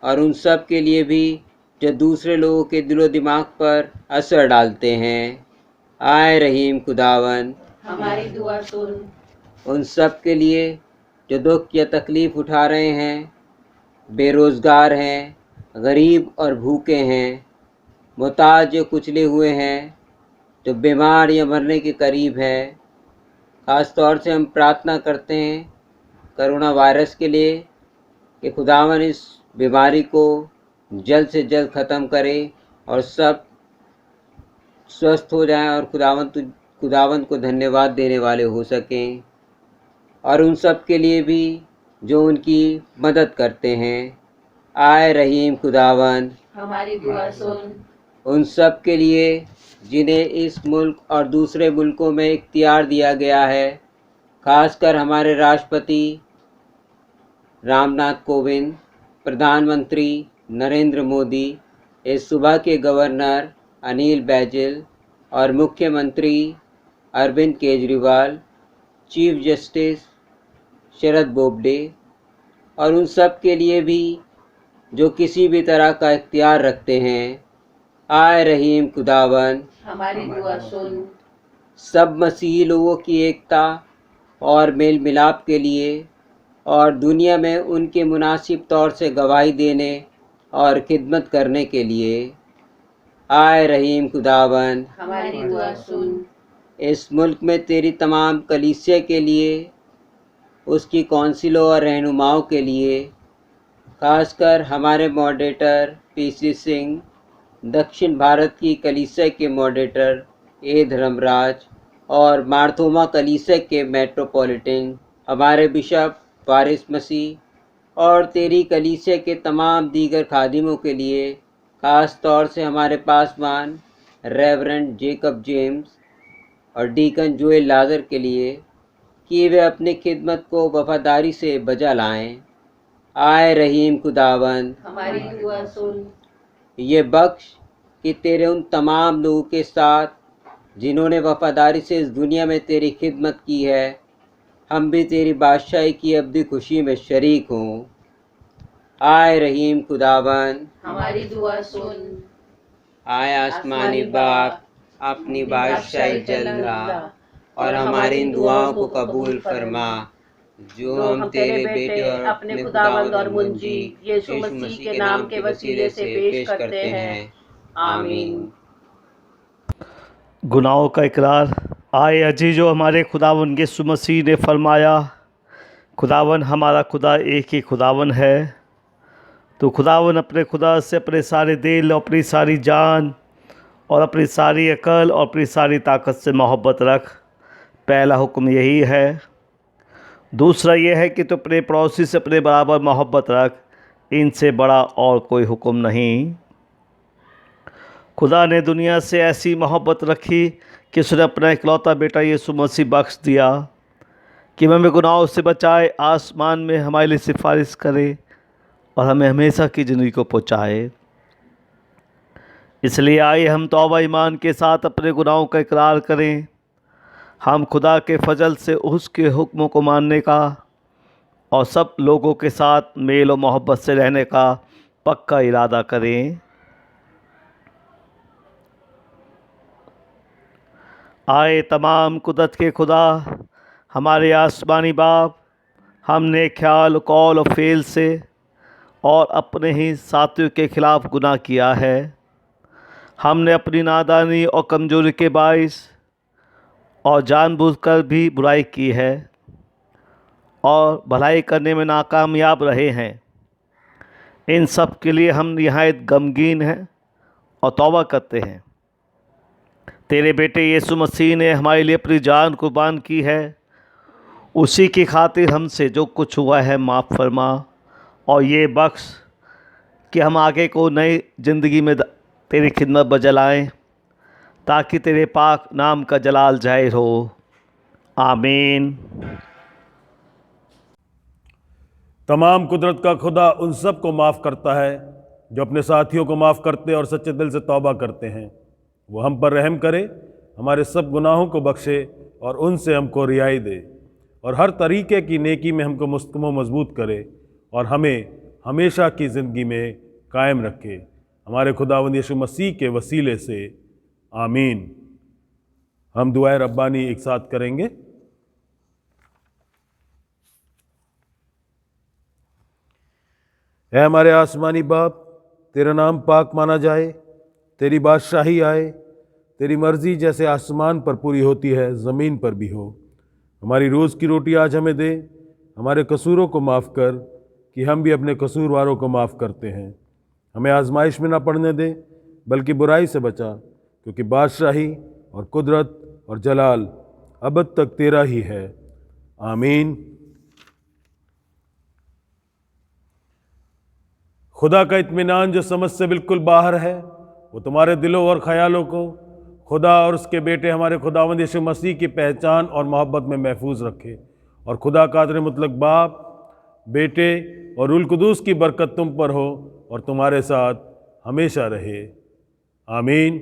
और उन सब के लिए भी जो दूसरे लोगों के दिलो दिमाग पर असर डालते हैं। आए रहीम खुदावन, हमारी दुआ सुन। उन सब के लिए जो दुख या तकलीफ़ उठा रहे हैं, बेरोज़गार हैं, गरीब और भूखे हैं, मोहताज या कुचले हुए हैं, जो बीमार या मरने के करीब है। ख़ास तौर से हम प्रार्थना करते हैं कोरोना वायरस के लिए कि खुदावन इस बीमारी को जल्द से जल्द ख़त्म करे और सब स्वस्थ हो जाएं और खुदावन को धन्यवाद देने वाले हो सकें। और उन सब के लिए भी जो उनकी मदद करते हैं। आए रहीम खुदावन, हमारी दुआ सुन। उन सब के लिए जिन्हें इस मुल्क और दूसरे मुल्कों में इख्तियार दिया गया है, खासकर हमारे राष्ट्रपति रामनाथ कोविंद, प्रधानमंत्री नरेंद्र मोदी, इस सूबा के गवर्नर अनिल बैजल और मुख्यमंत्री अरविंद केजरीवाल, चीफ जस्टिस शरद बोबडे और उन सब के लिए भी जो किसी भी तरह का इख्तियार रखते हैं। आए रहीम खुदावन, हमारी दुआ सुन। सब मसीही लोगों की एकता और मेल मिलाप के लिए और दुनिया में उनके मुनासिब तौर से गवाही देने और खिदमत करने के लिए। आए रहीम खुदावन, हमारी दुआ सुन। इस मुल्क में तेरी तमाम कलीसिया के लिए, उसकी कौंसिलों और रहनुमाओं के लिए, खासकर हमारे मॉडरेटर पीसी सिंह, दक्षिण भारत की कलीसिया के मॉडरेटर ए धर्मराज और मार्थोमा कलीसिया के मेट्रोपॉलिटन हमारे बिशप वारिस मसीह और तेरी कलीसिया के तमाम दीगर खादिमों के लिए, ख़ास तौर से हमारे पासवान रेवरेंड जेकब जेम्स और डीकन जोएल लाजर के लिए कि वे अपनी खिदमत को वफादारी से बजा लाएं। आए रहीम खुदावन, हमारी दुआ सुन। ये बख्श कि तेरे उन तमाम लोगों के साथ जिन्होंने वफादारी से इस दुनिया में तेरी खिदमत की है, हम भी तेरी बादशाही की अब्दी खुशी में शरीक हों। आए रहीम खुदावन, हमारी दुआ सुन। आए आसमानी बाप, अपनी बादशाही जल्ला और हमारी इन दुआओं को कबूल फरमा जो हम तेरे बेटे और अपने खुदावंद और मुंजी यीशु मसीह के नाम के वसीले से पेश करते हैं। आमीन। गुनाहों का इकरार। आए अजीजो, हमारे खुदावन यीशु मसीह ने फरमाया, खुदावन हमारा खुदा एक ही खुदावन है। तो खुदावन अपने खुदा से अपने सारे दिल, अपनी सारी जान और अपनी सारी अकल और अपनी सारी ताकत से मोहब्बत रख। पहला हुक्म यही है। दूसरा यह है कि तो अपने पड़ोसी से अपने बराबर मोहब्बत रख। इनसे बड़ा और कोई हुक्म नहीं। खुदा ने दुनिया से ऐसी मोहब्बत रखी कि उसने अपना इकलौता बेटा यीशु मसीह बख्श दिया कि हमें गुनाहों से बचाए, आसमान में हमारे लिए सिफारिश करे और हमें हमेशा की ज़िंदगी को पहुँचाए। इसलिए आइए हम तौबा ईमान के साथ अपने गुनाहों का इकरार करें। हम खुदा के फजल से उसके हुक्मों को मानने का और सब लोगों के साथ मेल और मोहब्बत से रहने का पक्का इरादा करें। आए तमाम कुदरत के खुदा, हमारे आसमानी बाप, हमने ख्याल, कौल और फेल से और अपने ही साथियों के खिलाफ़ गुनाह किया है। हमने अपनी नादानी और कमज़ोरी के बाइस और जानबूझकर भी बुराई की है और भलाई करने में नाकामयाब रहे हैं। इन सब के लिए हम निहायत गमगीन हैं और तौबा करते हैं। तेरे बेटे यीशु मसीह ने हमारे लिए अपनी जान कुर्बान की है, उसी की खातिर हमसे जो कुछ हुआ है माफ़ फरमा और ये बख्श कि हम आगे को नई ज़िंदगी में तेरी खिदमत बजलाएँ, ताकि तेरे पाक नाम का जलाल ज़ाहिर हो। आमीन। तमाम कुदरत का खुदा उन सब को माफ़ करता है जो अपने साथियों को माफ़ करते और सच्चे दिल से तौबा करते हैं। वो हम पर रहम करे, हमारे सब गुनाहों को बख्शे और उनसे हमको रिहाई दे और हर तरीके की नेकी में हमको मुस्तकम मजबूत करे और हमें हमेशा की ज़िंदगी में कायम रखे। हमारे खुदावंद यीशु मसीह के वसीले से आमीन। हम दुआए रब्बानी एक साथ करेंगे। ऐ हमारे आसमानी बाप, तेरा नाम पाक माना जाए, तेरी बादशाही आए, तेरी मर्ज़ी जैसे आसमान पर पूरी होती है ज़मीन पर भी हो। हमारी रोज़ की रोटी आज हमें दे, हमारे कसूरों को माफ़ कर कि हम भी अपने कसूरवारों को माफ़ करते हैं। हमें आजमाइश में ना पड़ने दे, बल्कि बुराई से बचा, क्योंकि बादशाही और कुदरत और जलाल अबद तक तेरा ही है। आमीन। खुदा का इत्मीनान जो समझ से बिल्कुल बाहर है, वो तुम्हारे दिलों और ख़यालों को खुदा और उसके बेटे हमारे खुदावंद यीशु मसीह की पहचान और मोहब्बत में महफूज रखे। और खुदा कादिर मुतलक बाप, बेटे और रूल कुदूस की बरकत तुम पर हो और तुम्हारे साथ हमेशा रहे। आमीन।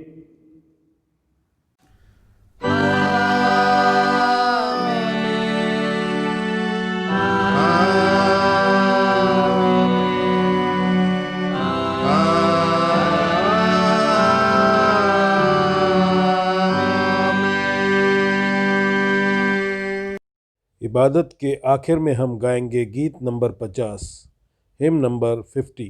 इबादत के आखिर में हम गाएंगे गीत नंबर 50, हिम नंबर 50।